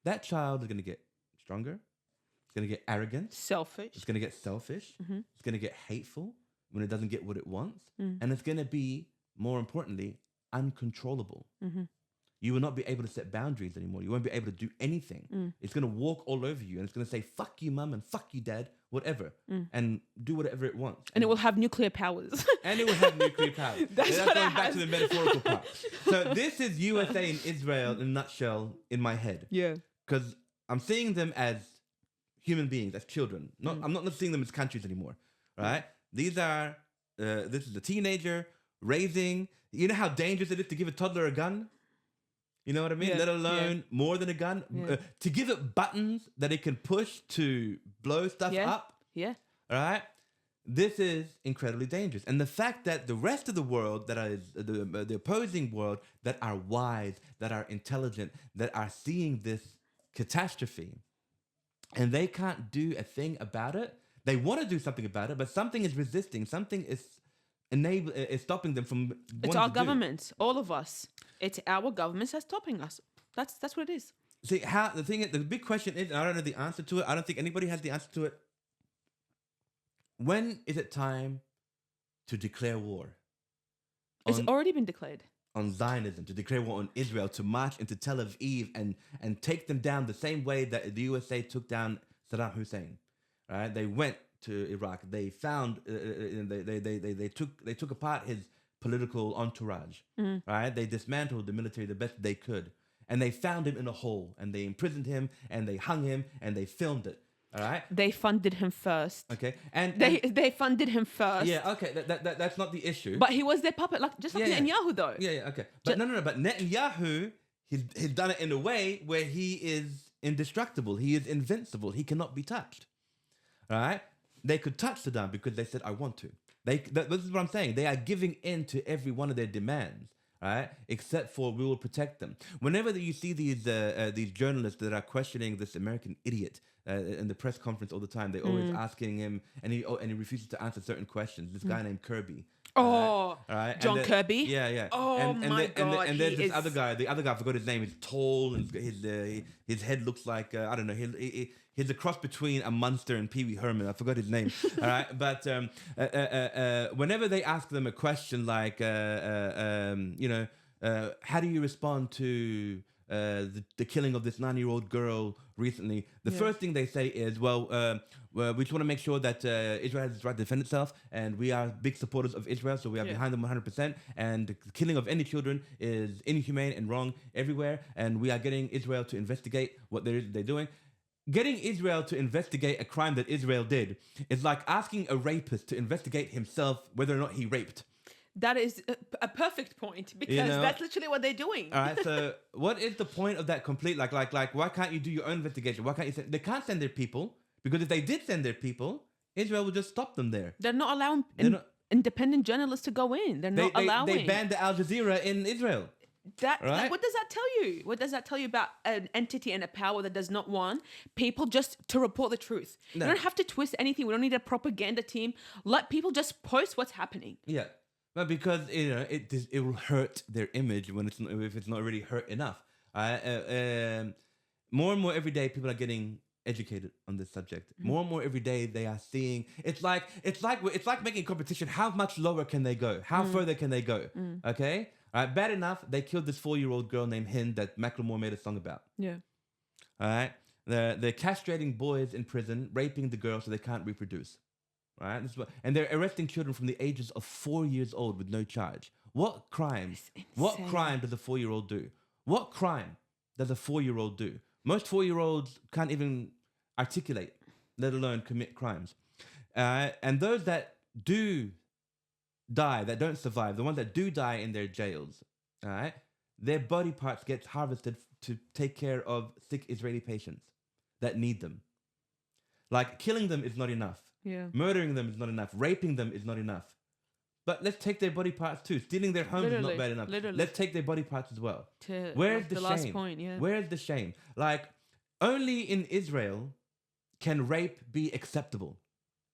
Speaker 1: that child is going to get stronger. It's going to get arrogant.
Speaker 2: Selfish.
Speaker 1: It's going to get selfish. It's going to get hateful when it doesn't get what it wants. And it's going to be, more importantly, uncontrollable. You will not be able to set boundaries anymore. You won't be able to do anything. It's going to walk all over you and it's going to say, fuck you, mum, and fuck you, dad, whatever, and do whatever it wants.
Speaker 2: And it will have nuclear powers.
Speaker 1: And it will have nuclear powers.
Speaker 2: That's
Speaker 1: That
Speaker 2: what
Speaker 1: goes
Speaker 2: it
Speaker 1: back
Speaker 2: has.
Speaker 1: to the metaphorical part. So this is USA and Israel in a nutshell in my head.
Speaker 2: Yeah.
Speaker 1: Because I'm seeing them as human beings, as children. I'm not seeing them as countries anymore, right? These are, this is a teenager raising, you know how dangerous it is to give a toddler a gun? You know what I mean?
Speaker 2: Yeah,
Speaker 1: Let alone more than a gun.
Speaker 2: Yeah.
Speaker 1: To give it buttons that it can push to blow stuff up.
Speaker 2: Yeah.
Speaker 1: All right? This is incredibly dangerous. And the fact that the rest of the world, that is the opposing world, that are wise, that are intelligent, that are seeing this catastrophe, and they can't do a thing about it. They want to do something about it, but something is resisting. Something is stopping them from
Speaker 2: It's
Speaker 1: wanting
Speaker 2: our
Speaker 1: to do.
Speaker 2: governments, all of us. It's our governments that's stopping us. That's what it is.
Speaker 1: See, the big question is, and I don't know the answer to it. I don't think anybody has the answer to it. When is it time to declare war?
Speaker 2: It's already been declared.
Speaker 1: On Zionism, to declare war on Israel, to march into Tel Aviv and take them down the same way that the USA took down Saddam Hussein. Right? They went to Iraq. They found they took apart his political entourage. Right? They dismantled the military the best they could, and they found him in a hole, and they imprisoned him, and they hung him, and they filmed it. All right.
Speaker 2: They funded him first.
Speaker 1: Okay. And
Speaker 2: they funded him first.
Speaker 1: yeah. Okay. That's not the issue.
Speaker 2: But he was their puppet, like just like Netanyahu, though.
Speaker 1: Yeah. Okay. But no. But Netanyahu, he's done it in a way where he is indestructible. He is invincible. He cannot be touched. All right. They could touch Saddam because they said, "I want to." This is what I'm saying. They are giving in to every one of their demands. Right, except for we will protect them. Whenever you see these journalists that are questioning this American idiot in the press conference all the time, they're always asking him, and he refuses to answer certain questions. This guy named Kirby.
Speaker 2: Right? John Kirby.
Speaker 1: Yeah.
Speaker 2: Oh my God!
Speaker 1: And there's this other guy. The other guy, I forgot his name. He's tall and his head looks like I don't know. He's a cross between a monster and Pee Wee Herman. I forgot his name. All right, but whenever they ask them a question like, how do you respond to the killing of this 9-year-old girl recently? The first thing they say is, well, we just want to make sure that Israel has the right to defend itself, and we are big supporters of Israel, so we are behind them 100%. And the killing of any children is inhumane and wrong everywhere, and we are getting Israel to investigate what they're doing. Getting Israel to investigate a crime that Israel did is like asking a rapist to investigate himself whether or not he raped.
Speaker 2: That is a perfect point, because that's literally what they're doing.
Speaker 1: All right, so what is the point of that complete, like, why can't you do your own investigation? Why can't you they can't send their people, because if they did send their people, Israel would just stop them there.
Speaker 2: They're not allowing independent journalists to go in. They're not allowing.
Speaker 1: They banned the Al Jazeera in Israel.
Speaker 2: What does that tell you? What does that tell you about an entity and a power that does not want people just to report the truth? No. You don't have to twist anything. We don't need a propaganda team. Let people just post what's happening.
Speaker 1: Yeah. But because it will hurt their image if it's not already hurt enough. More and more every day, people are getting educated on this subject. More and more every day, they are seeing. It's like making a competition. How much lower can they go? How further can they go? Okay. All right. Bad enough, they killed this 4-year-old girl named Hind that Macklemore made a song about.
Speaker 2: Yeah.
Speaker 1: All right. They're castrating boys in prison, raping the girls so they can't reproduce. right? And they're arresting children from the ages of 4 years old with no charge. What crime does a 4-year-old do? What crime does a 4-year-old do? Most 4-year-olds can't even articulate, let alone commit crimes. And those that do die, that don't survive, the ones that do die in their jails, all right, their body parts get harvested to take care of sick Israeli patients that need them. Like, killing them is not enough.
Speaker 2: Yeah.
Speaker 1: Murdering them is not enough. Raping them is not enough. But let's take their body parts too. Stealing their homes is not bad enough. Let's take their body parts as well. Where's the shame?
Speaker 2: Last point, yeah.
Speaker 1: Where's the shame? Like, only in Israel can rape be acceptable.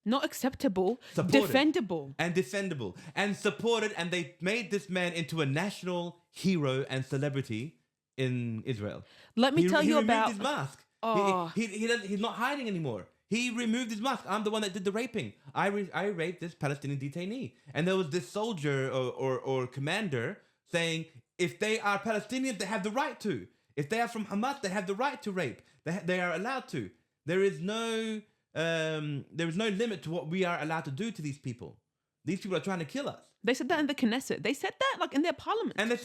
Speaker 2: Not acceptable,
Speaker 1: Supported.
Speaker 2: defendable.
Speaker 1: And defendable. And supported, and they made this man into a national hero and celebrity in Israel.
Speaker 2: Let me tell you about...
Speaker 1: He removed his mask.
Speaker 2: Oh.
Speaker 1: He's not hiding anymore. He removed his mask. I'm the one that did the raping. I raped this Palestinian detainee. And there was this soldier or commander saying, if they are Palestinians, they have the right to. If they are from Hamas, they have the right to rape. They are allowed to. There is no limit to what we are allowed to do to these people. These people are trying to kill us.
Speaker 2: They said that in the Knesset. They said that like in their parliament.
Speaker 1: And they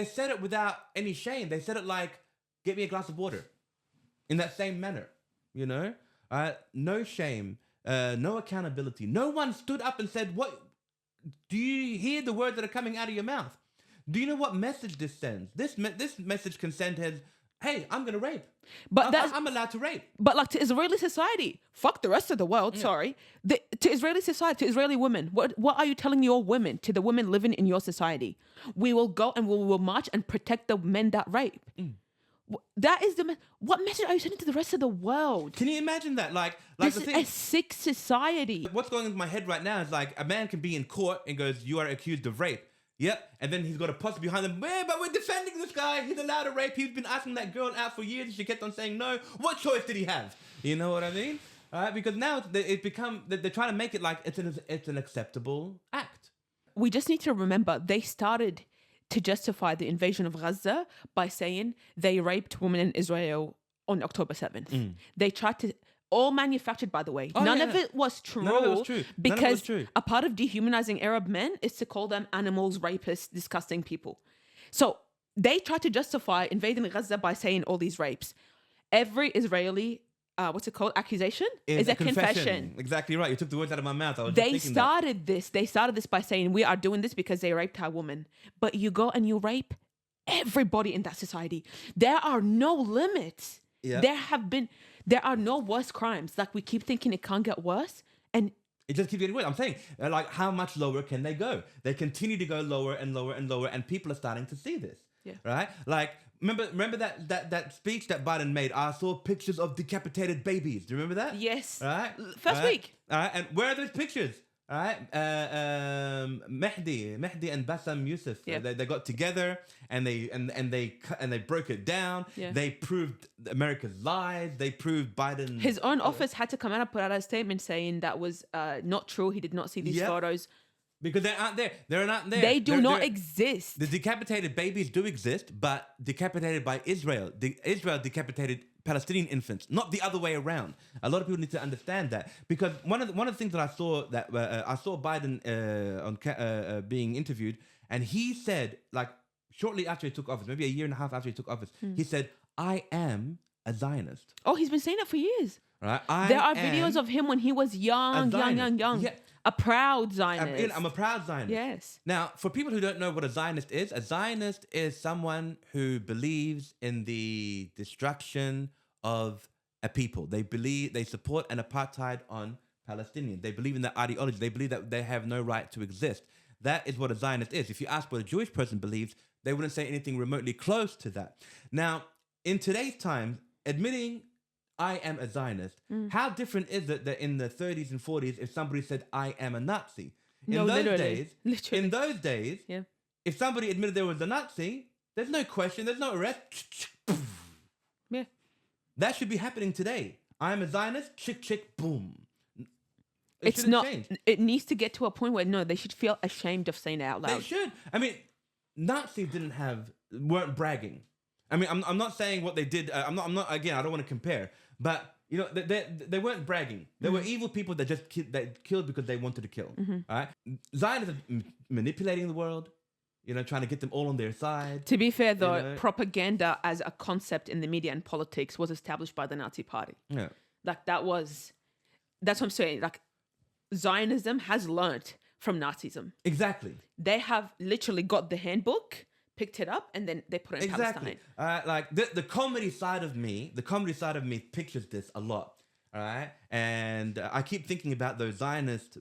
Speaker 1: said it without any shame. They said it like, get me a glass of water. In that same manner, you know? No shame, no accountability. No one stood up and said, "What? Do you hear the words that are coming out of your mouth? Do you know what message this sends? This message can send as, hey, I'm going to rape. But I'm allowed to rape.
Speaker 2: But like to Israeli society, fuck the rest of the world, sorry. To Israeli society, to Israeli women, what are you telling your women, to the women living in your society? We will go and we will march and protect the men that rape. That is what message are you sending to the rest of the world?
Speaker 1: Can you imagine that? Like
Speaker 2: this is a sick society.
Speaker 1: What's going on in my head right now is like a man can be in court and goes, you are accused of rape. Yep. And then he's got a posse behind him. But we're defending this guy. He's allowed to rape. He's been asking that girl out for years. She kept on saying no. What choice did he have? You know what I mean? Because now they're trying to make it like it's an acceptable act.
Speaker 2: We just need to remember they started to justify the invasion of Gaza by saying they raped women in Israel on October 7th. They tried to, all manufactured, by the way. None of it was true.
Speaker 1: None of it was true.
Speaker 2: Because a part of dehumanizing Arab men is to call them animals, rapists, disgusting people. So they tried to justify invading Gaza by saying all these rapes. Every Israeli accusation is a confession.
Speaker 1: Exactly right. You took the words out of my mouth.
Speaker 2: They started this by saying we are doing this because they raped our woman. But you go and you rape everybody in that society. There are no limits. Yeah. There are no worse crimes. Like we keep thinking it can't get worse, and
Speaker 1: it just keeps getting worse. I'm saying, like, how much lower can they go? They continue to go lower and lower and lower, and people are starting to see this.
Speaker 2: Yeah.
Speaker 1: Right? Like, remember that speech that Biden made? I saw pictures of decapitated babies. Do you remember that?
Speaker 2: Yes.
Speaker 1: Right?
Speaker 2: First week.
Speaker 1: All right. And where are those pictures? All right. Mehdi and Bassam Youssef.
Speaker 2: Yeah.
Speaker 1: They got together and they broke it down.
Speaker 2: Yeah.
Speaker 1: They proved America's lies. They proved Biden.
Speaker 2: His own office had to come out and put out a statement saying that was not true. He did not see these photos.
Speaker 1: Because they aren't there. They're not there.
Speaker 2: They do not exist.
Speaker 1: The decapitated babies do exist, but decapitated by Israel. Israel decapitated Palestinian infants, not the other way around. A lot of people need to understand that. Because one of the things that I saw I saw Biden being interviewed, and he said, like, shortly after he took office, maybe a year and a half after he took office, he said, "I am a Zionist."
Speaker 2: Oh, he's been saying that for years.
Speaker 1: Right?
Speaker 2: There are videos of him when he was young.
Speaker 1: Yeah.
Speaker 2: A proud Zionist.
Speaker 1: I'm a proud Zionist.
Speaker 2: Yes.
Speaker 1: Now, for people who don't know what a Zionist is someone who believes in the destruction of a people. They support an apartheid on Palestinians. They believe in that ideology. They believe that they have no right to exist. That is what a Zionist is. If you ask what a Jewish person believes, they wouldn't say anything remotely close to that. Now, in today's time, admitting I am a Zionist. How different is it that in the 30s and 40s, if somebody said, I am a Nazi? In those days,
Speaker 2: yeah.
Speaker 1: If somebody admitted they was a Nazi, there's no question, there's no arrest.
Speaker 2: Yeah.
Speaker 1: That should be happening today. I am a Zionist, chick, boom.
Speaker 2: It's not, it needs to get to a point where, no, they should feel ashamed of saying it out loud.
Speaker 1: They should. I mean, Nazis weren't bragging. I mean, I'm not saying what they did. I'm not. Again, I don't want to compare. But You know, they weren't bragging. They were evil people that just killed because they wanted to kill. All right? Zionists are manipulating the world, you know, trying to get them all on their side.
Speaker 2: To be fair, though,
Speaker 1: you know?
Speaker 2: propaganda as a concept in the media and politics was established by the Nazi Party.
Speaker 1: Yeah.
Speaker 2: Like, that's what I'm saying. Like, Zionism has learnt from Nazism.
Speaker 1: Exactly.
Speaker 2: They have literally got the handbook, picked it up, and then they put it in
Speaker 1: Exactly.
Speaker 2: Palestine.
Speaker 1: Like the comedy side of me, pictures this a lot. All right, and I keep thinking about those Zionist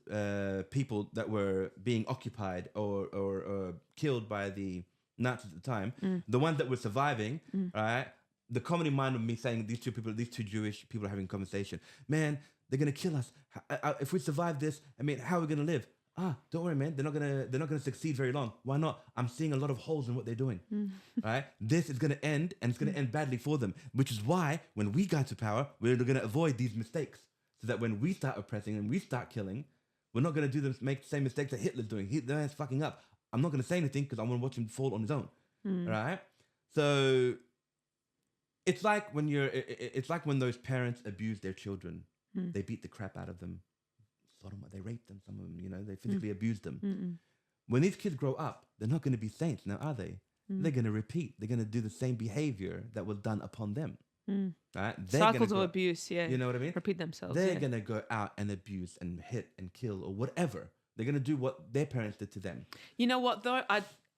Speaker 1: people that were being occupied or killed by the Nazis at the time. The ones that were surviving. All right, the comedy mind of me saying these two Jewish people are having a conversation. Man, they're gonna kill us. If we survive this, I mean, how are we gonna live? Don't worry, man. They're not gonna succeed very long. Why not? I'm seeing a lot of holes in what they're doing. Right? This is gonna end, and it's gonna end badly for them. Which is why when we got to power, we're gonna avoid these mistakes, so that when we start oppressing and we start killing, we're not gonna make the same mistakes that Hitler's doing. Hitler's fucking up. I'm not gonna say anything because I want to watch him fall on his own. Right? So it's like when those parents abuse their children. They beat the crap out of them. They raped them, some of them, you know, they physically abused them. When these kids grow up, they're not going to be saints now, are they? They're going to repeat. They're going to do the same behavior that was done upon them. Right?
Speaker 2: Cycles of abuse, yeah.
Speaker 1: You know what I mean?
Speaker 2: Repeat themselves.
Speaker 1: They're going to go out and abuse and hit and kill or whatever. They're going to do what their parents did to them.
Speaker 2: You know what, though?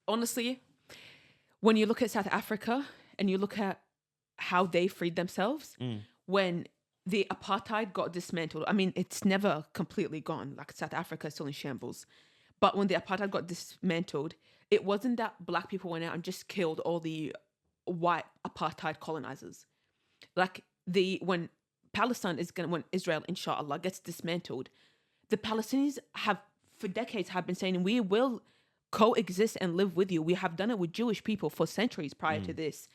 Speaker 2: Honestly, when you look at South Africa and you look at how they freed themselves, when the apartheid got dismantled. I mean, it's never completely gone. Like, South Africa is still in shambles. But when the apartheid got dismantled, it wasn't that black people went out and just killed all the white apartheid colonizers. Like, when Israel, inshallah, gets dismantled, the Palestinians for decades have been saying, we will coexist and live with you. We have done it with Jewish people for centuries prior to this.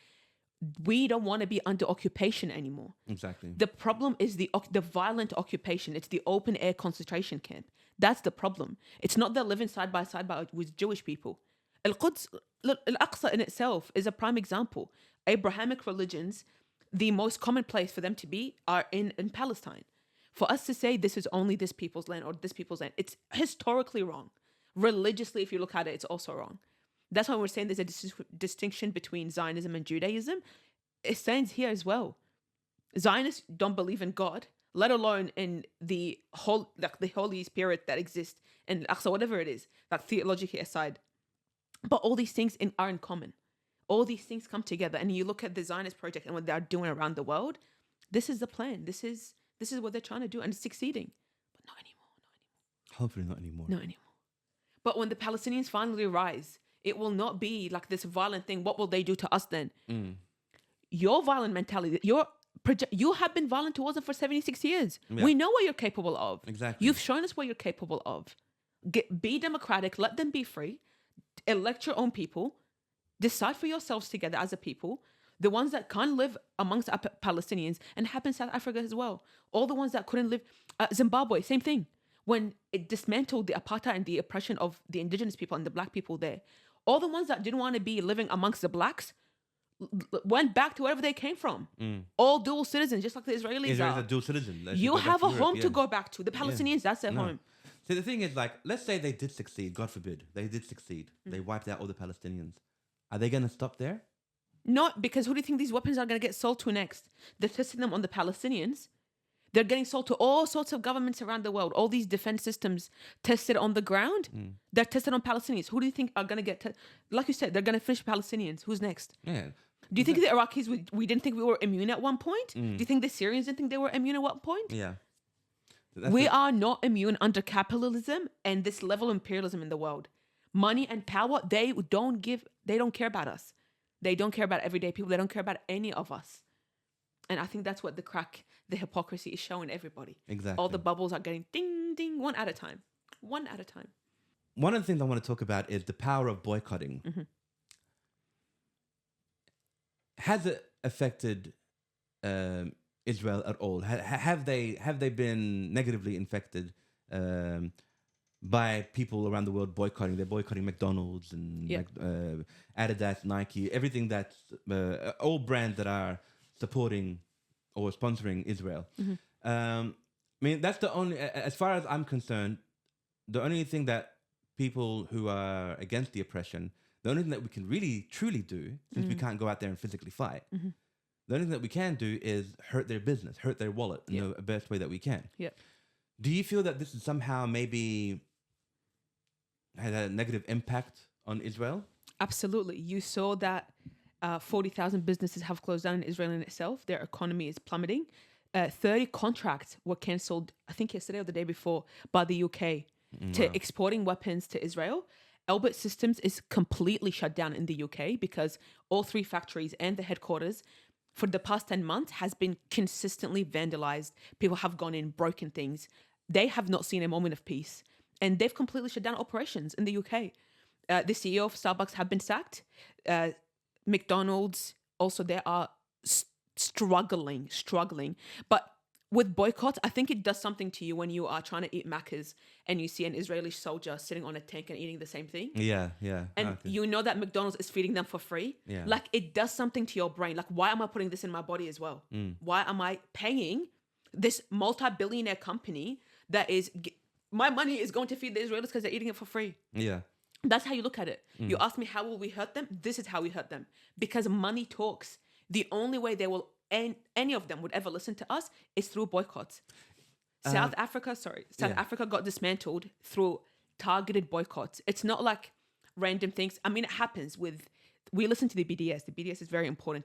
Speaker 2: We don't want to be under occupation anymore.
Speaker 1: Exactly.
Speaker 2: The problem is the violent occupation. It's the open air concentration camp. That's the problem. It's not they're living side by side with Jewish people. Al-Quds, Al-Aqsa in itself is a prime example. Abrahamic religions, the most common place for them to be are in Palestine. For us to say this is only this people's land or this people's land, it's historically wrong. Religiously, if you look at it, it's also wrong. That's why we're saying there's a distinction between Zionism and Judaism. It stands here as well. Zionists don't believe in God, let alone in the Holy Spirit that exists in Al-Aqsa, whatever it is, like theologically aside. But all these things are in common. All these things come together. And you look at the Zionist project and what they're doing around the world, this is the plan. This is what they're trying to do, and it's succeeding. But not anymore.
Speaker 1: Hopefully not anymore.
Speaker 2: Not anymore. But when the Palestinians finally rise, it will not be like this violent thing. What will they do to us then? Your violent mentality, you have been violent towards them for 76 years. Yeah. We know what you're capable of.
Speaker 1: Exactly.
Speaker 2: You've shown us what you're capable of. Be democratic. Let them be free. Elect your own people. Decide for yourselves together as a people. The ones that can't live amongst Palestinians, and happen in South Africa as well. All the ones that couldn't live. Zimbabwe, same thing. When it dismantled the apartheid and the oppression of the indigenous people and the black people there, all the ones that didn't want to be living amongst the blacks went back to wherever they came from. All dual citizens, just like the Israelis
Speaker 1: Israel's
Speaker 2: are.
Speaker 1: a dual citizen.
Speaker 2: You have a home to go back to. The Palestinians, that's their home.
Speaker 1: See, the thing is, like, let's say they did succeed. God forbid. They did succeed. They wiped out all the Palestinians. Are they going to stop there?
Speaker 2: Not, because who do you think these weapons are going to get sold to next? They're testing them on the Palestinians. They're getting sold to all sorts of governments around the world. All these defense systems tested on the ground, they're tested on Palestinians. Who do you think are going to get... like you said, they're going to finish Palestinians. Who's next?
Speaker 1: Yeah.
Speaker 2: Do you think the Iraqis, we didn't think we were immune at one point? Do you think the Syrians didn't think they were immune at one point?
Speaker 1: Yeah.
Speaker 2: We are not immune under capitalism and this level of imperialism in the world. Money and power, they don't care about us. They don't care about everyday people. They don't care about any of us. And I think that's what the hypocrisy is showing everybody.
Speaker 1: Exactly.
Speaker 2: All the bubbles are getting ding, ding, one at a time. One at a time.
Speaker 1: One of the things I want to talk about is the power of boycotting. Has it affected Israel at all? Have they been negatively infected by people around the world boycotting? They're boycotting McDonald's and Adidas, Nike, everything that's all brands that are supporting or sponsoring Israel. I mean, that's the only, as far as I'm concerned, the only thing that people who are against the oppression, the only thing that we can really truly do, since we can't go out there and physically fight, the only thing that we can do is hurt their business, hurt their wallet in the best way that we can.
Speaker 2: Yeah.
Speaker 1: Do you feel that this is somehow maybe had a negative impact on Israel?
Speaker 2: Absolutely. You saw that 40,000 businesses have closed down in Israel in itself. Their economy is plummeting. 30 contracts were cancelled, I think yesterday or the day before, by the UK to exporting weapons to Israel. Elbit Systems is completely shut down in the UK because all 3 factories and the headquarters for the past 10 months has been consistently vandalized. People have gone in, broken things. They have not seen a moment of peace. And they've completely shut down operations in the UK. The CEO of Starbucks have been sacked. McDonald's, also they are struggling. But with boycotts, I think it does something to you when you are trying to eat Macca's and you see an Israeli soldier sitting on a tank and eating the same thing.
Speaker 1: Yeah.
Speaker 2: And you know that McDonald's is feeding them for free.
Speaker 1: Yeah.
Speaker 2: Like, it does something to your brain. Like, why am I putting this in my body as well? Why am I paying this multi-billionaire company that is... my money is going to feed the Israelis because they're eating it for free.
Speaker 1: Yeah.
Speaker 2: That's how you look at it. You ask me, how will we hurt them? This is how we hurt them. Because money talks. The only way they will... any of them would ever listen to us is through boycotts. South Africa got dismantled through targeted boycotts. It's not like random things. I mean, it happens with... we listen to the BDS. The BDS is very important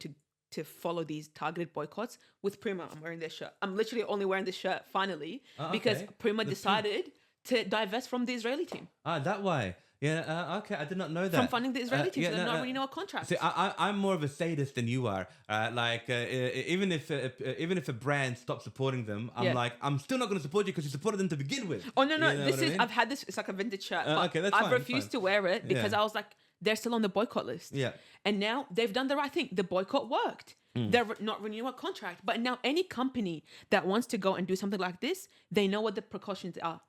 Speaker 2: to follow these targeted boycotts. With Prima, I'm wearing this shirt. I'm literally only wearing this shirt, finally, because Prima decided to divest from the Israeli team.
Speaker 1: That way. Yeah, okay, I did not know that.
Speaker 2: From funding the Israeli team, so they're not really know a contract.
Speaker 1: See, I'm more of a sadist than you are. Even if a brand stops supporting them, I'm like, I'm still not going to support you because you supported them to begin with.
Speaker 2: Oh, no,
Speaker 1: You know
Speaker 2: this
Speaker 1: what I
Speaker 2: is,
Speaker 1: mean?
Speaker 2: I've had this, it's like a vintage shirt.
Speaker 1: Okay, that's
Speaker 2: I've
Speaker 1: fine,
Speaker 2: refused to wear it because
Speaker 1: Yeah.
Speaker 2: I was like, they're still on the boycott list.
Speaker 1: Yeah.
Speaker 2: And now they've done the right thing. The boycott worked. They're not renewing a contract. But now any company that wants to go and do something like this, they know what the precautions are.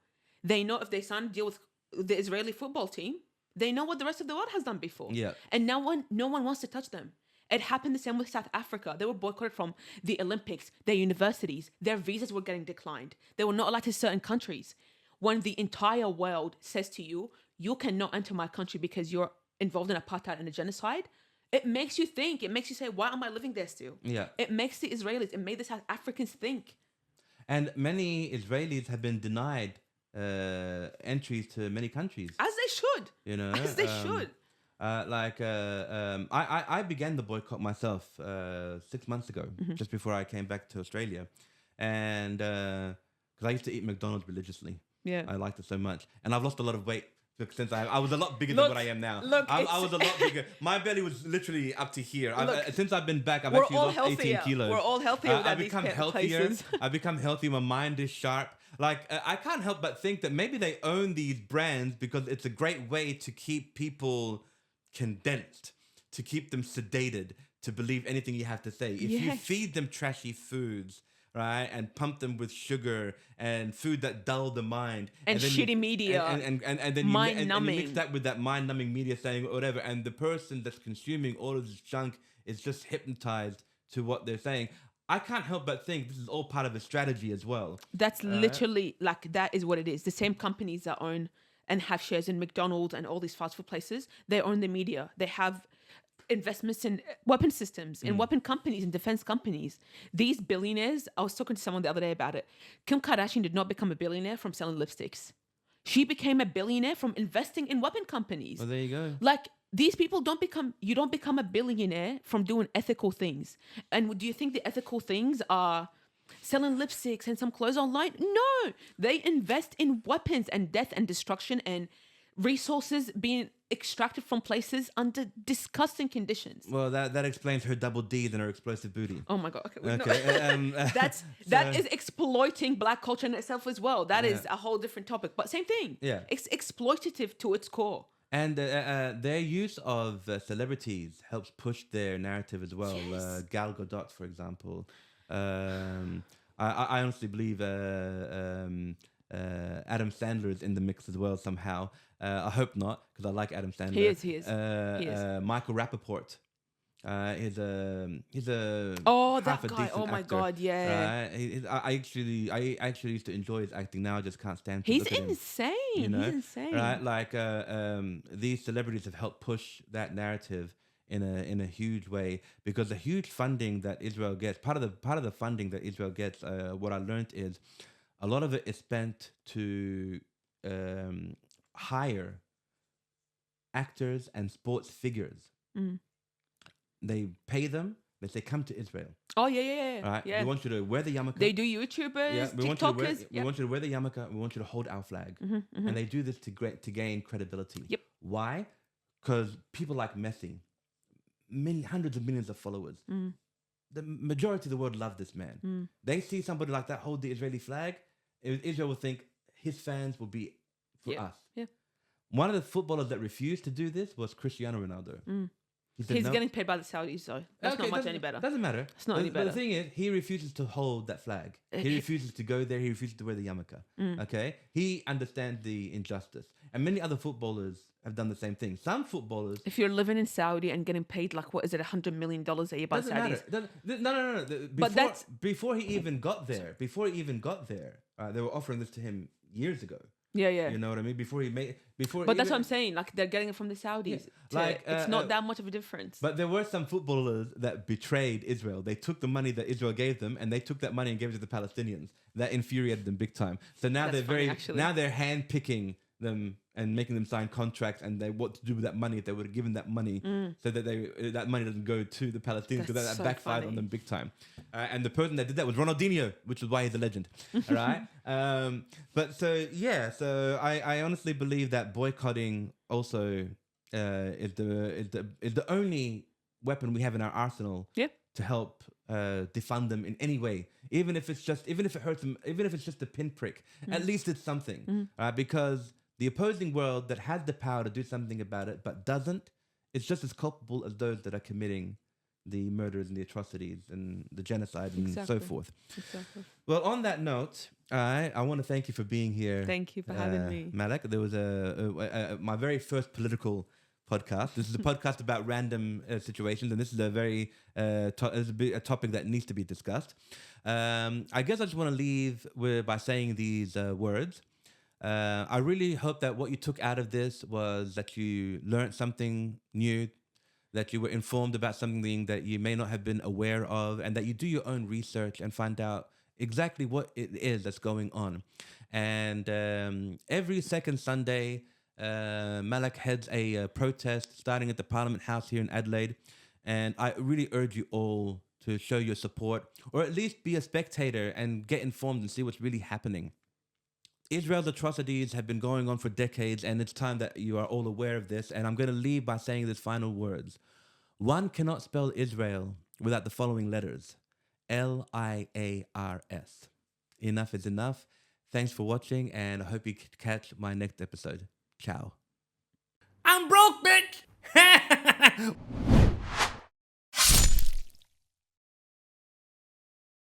Speaker 2: They know if they sign a deal with the Israeli football team, they know what the rest of the world has done before.
Speaker 1: Yeah.
Speaker 2: And no one wants to touch them. It happened the same with South Africa. They were boycotted from the Olympics, their universities. Their visas were getting declined. They were not allowed to certain countries. When the entire world says to you, you cannot enter my country because you're involved in apartheid and a genocide, it makes you think. It makes you say, why am I living there still?
Speaker 1: Yeah.
Speaker 2: It makes the Israelis, it made the South Africans think.
Speaker 1: And many Israelis have been denied entries to many countries.
Speaker 2: As they should.
Speaker 1: You know,
Speaker 2: As they should.
Speaker 1: I began the boycott myself 6 months ago, just before I came back to Australia, and because I used to eat McDonald's religiously.
Speaker 2: Yeah.
Speaker 1: I liked it so much, and I've lost a lot of weight since I was a lot bigger than what I am now. I was a lot bigger. My belly was literally up to here. Since I've been back, I've actually lost 18 kilos.
Speaker 2: We're all healthier.
Speaker 1: I've become healthier. I've become healthy. My mind is sharp. I can't help but think that maybe they own these brands because it's a great way to keep people condensed, to keep them sedated, to believe anything you have to say. If you feed them trashy foods, right, and pump them with sugar and food that dull the mind,
Speaker 2: and then shitty media,
Speaker 1: and then you mix that with that mind-numbing media saying whatever, and the person that's consuming all of this junk is just hypnotized to what they're saying. I can't help but think this is all part of a strategy as well.
Speaker 2: That's literally that is what it is. The same companies that own and have shares in McDonald's and all these fast food places, they own the media. They have investments in weapon systems, in weapon companies, in defense companies. These billionaires, I was talking to someone the other day about it. Kim Kardashian did not become a billionaire from selling lipsticks. She became a billionaire from investing in weapon companies.
Speaker 1: Well, there you go.
Speaker 2: Like, these people you don't become a billionaire from doing ethical things. And do you think the ethical things are selling lipsticks and some clothes online? No, they invest in weapons and death and destruction and resources being extracted from places under disgusting conditions.
Speaker 1: Well, that explains her double D's and her explosive booty.
Speaker 2: Oh my God. Okay.
Speaker 1: Okay.
Speaker 2: That is exploiting black culture in itself as well. That is a whole different topic, but same thing.
Speaker 1: Yeah.
Speaker 2: It's exploitative to its core.
Speaker 1: And their use of celebrities helps push their narrative as well.
Speaker 2: Yes.
Speaker 1: Gal Gadot, for example. I honestly believe Adam Sandler is in the mix as well somehow. I hope not, because I like Adam Sandler.
Speaker 2: He is.
Speaker 1: Michael Rappaport. He's a
Speaker 2: Oh,
Speaker 1: half
Speaker 2: that
Speaker 1: a
Speaker 2: guy.
Speaker 1: decent
Speaker 2: Oh my
Speaker 1: actor,
Speaker 2: God, yeah.
Speaker 1: right? I actually used to enjoy his acting. Now I just can't stand to
Speaker 2: He's
Speaker 1: look at him.
Speaker 2: insane.
Speaker 1: You know,
Speaker 2: He's insane.
Speaker 1: right? Like these celebrities have helped push that narrative in a huge way, because the huge funding that Israel gets, part of the funding that Israel gets, what I learned is a lot of it is spent to hire actors and sports figures.
Speaker 2: Mm.
Speaker 1: They pay them. They say, "Come to Israel."
Speaker 2: Oh yeah.
Speaker 1: All right.
Speaker 2: Yeah.
Speaker 1: We want you to wear the yarmulke.
Speaker 2: They do YouTubers,
Speaker 1: Yeah,
Speaker 2: TikTokers.
Speaker 1: we want you to wear the yarmulke. We want you to hold our flag, and they do this to gain credibility.
Speaker 2: Yep.
Speaker 1: Why? Because people like Messi, hundreds of millions of followers. The majority of the world love this man. They see somebody like that hold the Israeli flag. Israel will think his fans will be for us.
Speaker 2: Yeah.
Speaker 1: One of the footballers that refused to do this was Cristiano Ronaldo.
Speaker 2: He's getting paid by the Saudis, so that's not much any better.
Speaker 1: Doesn't matter.
Speaker 2: It's not any better.
Speaker 1: The thing is, he refuses to hold that flag. He refuses to go there. He refuses to wear the yarmulke. Okay? He understands the injustice. And many other footballers have done the same thing. Some footballers...
Speaker 2: If you're living in Saudi and getting paid, like, what is it, $100 million a year by Saudis?
Speaker 1: No. Before he even got there, they were offering this to him years ago.
Speaker 2: Yeah.
Speaker 1: You know what I mean?
Speaker 2: But that's what I'm saying. Like, they're getting it from the Saudis.
Speaker 1: Yeah.
Speaker 2: It's not that much of a difference.
Speaker 1: But there were some footballers that betrayed Israel. They took the money that Israel gave them, and they took that money and gave it to the Palestinians. That infuriated them big time. So now they're handpicking them and making them sign contracts, and what to do with that money if they would have given that money, so that that money doesn't go to the Palestinians, because that backfired on them big time. And the person that did that was Ronaldinho, which is why he's a legend. All right. So I honestly believe that boycotting also is the only weapon we have in our arsenal to help defund them in any way, even if it hurts them, even if it's just a pinprick. At least it's something, because the opposing world that has the power to do something about it but doesn't, it's just as culpable as those that are committing the murders and the atrocities and the genocide and so forth.
Speaker 2: Exactly.
Speaker 1: Well, on that note, I want to thank you for being here.
Speaker 2: Thank you for having me,
Speaker 1: Melak. There was my very first political podcast. This is a podcast about random situations, and this is a very a topic that needs to be discussed. I guess I just want to leave by saying these words. I really hope that what you took out of this was that you learned something new, that you were informed about something that you may not have been aware of, and that you do your own research and find out exactly what it is that's going on. And every second Sunday, Melak heads a protest starting at the Parliament House here in Adelaide. And I really urge you all to show your support, or at least be a spectator and get informed and see what's really happening. Israel's atrocities have been going on for decades, and it's time that you are all aware of this. And I'm going to leave by saying these final words. One cannot spell Israel without the following letters. Liars. Enough is enough. Thanks for watching, and I hope you catch my next episode. Ciao.
Speaker 3: I'm broke, bitch!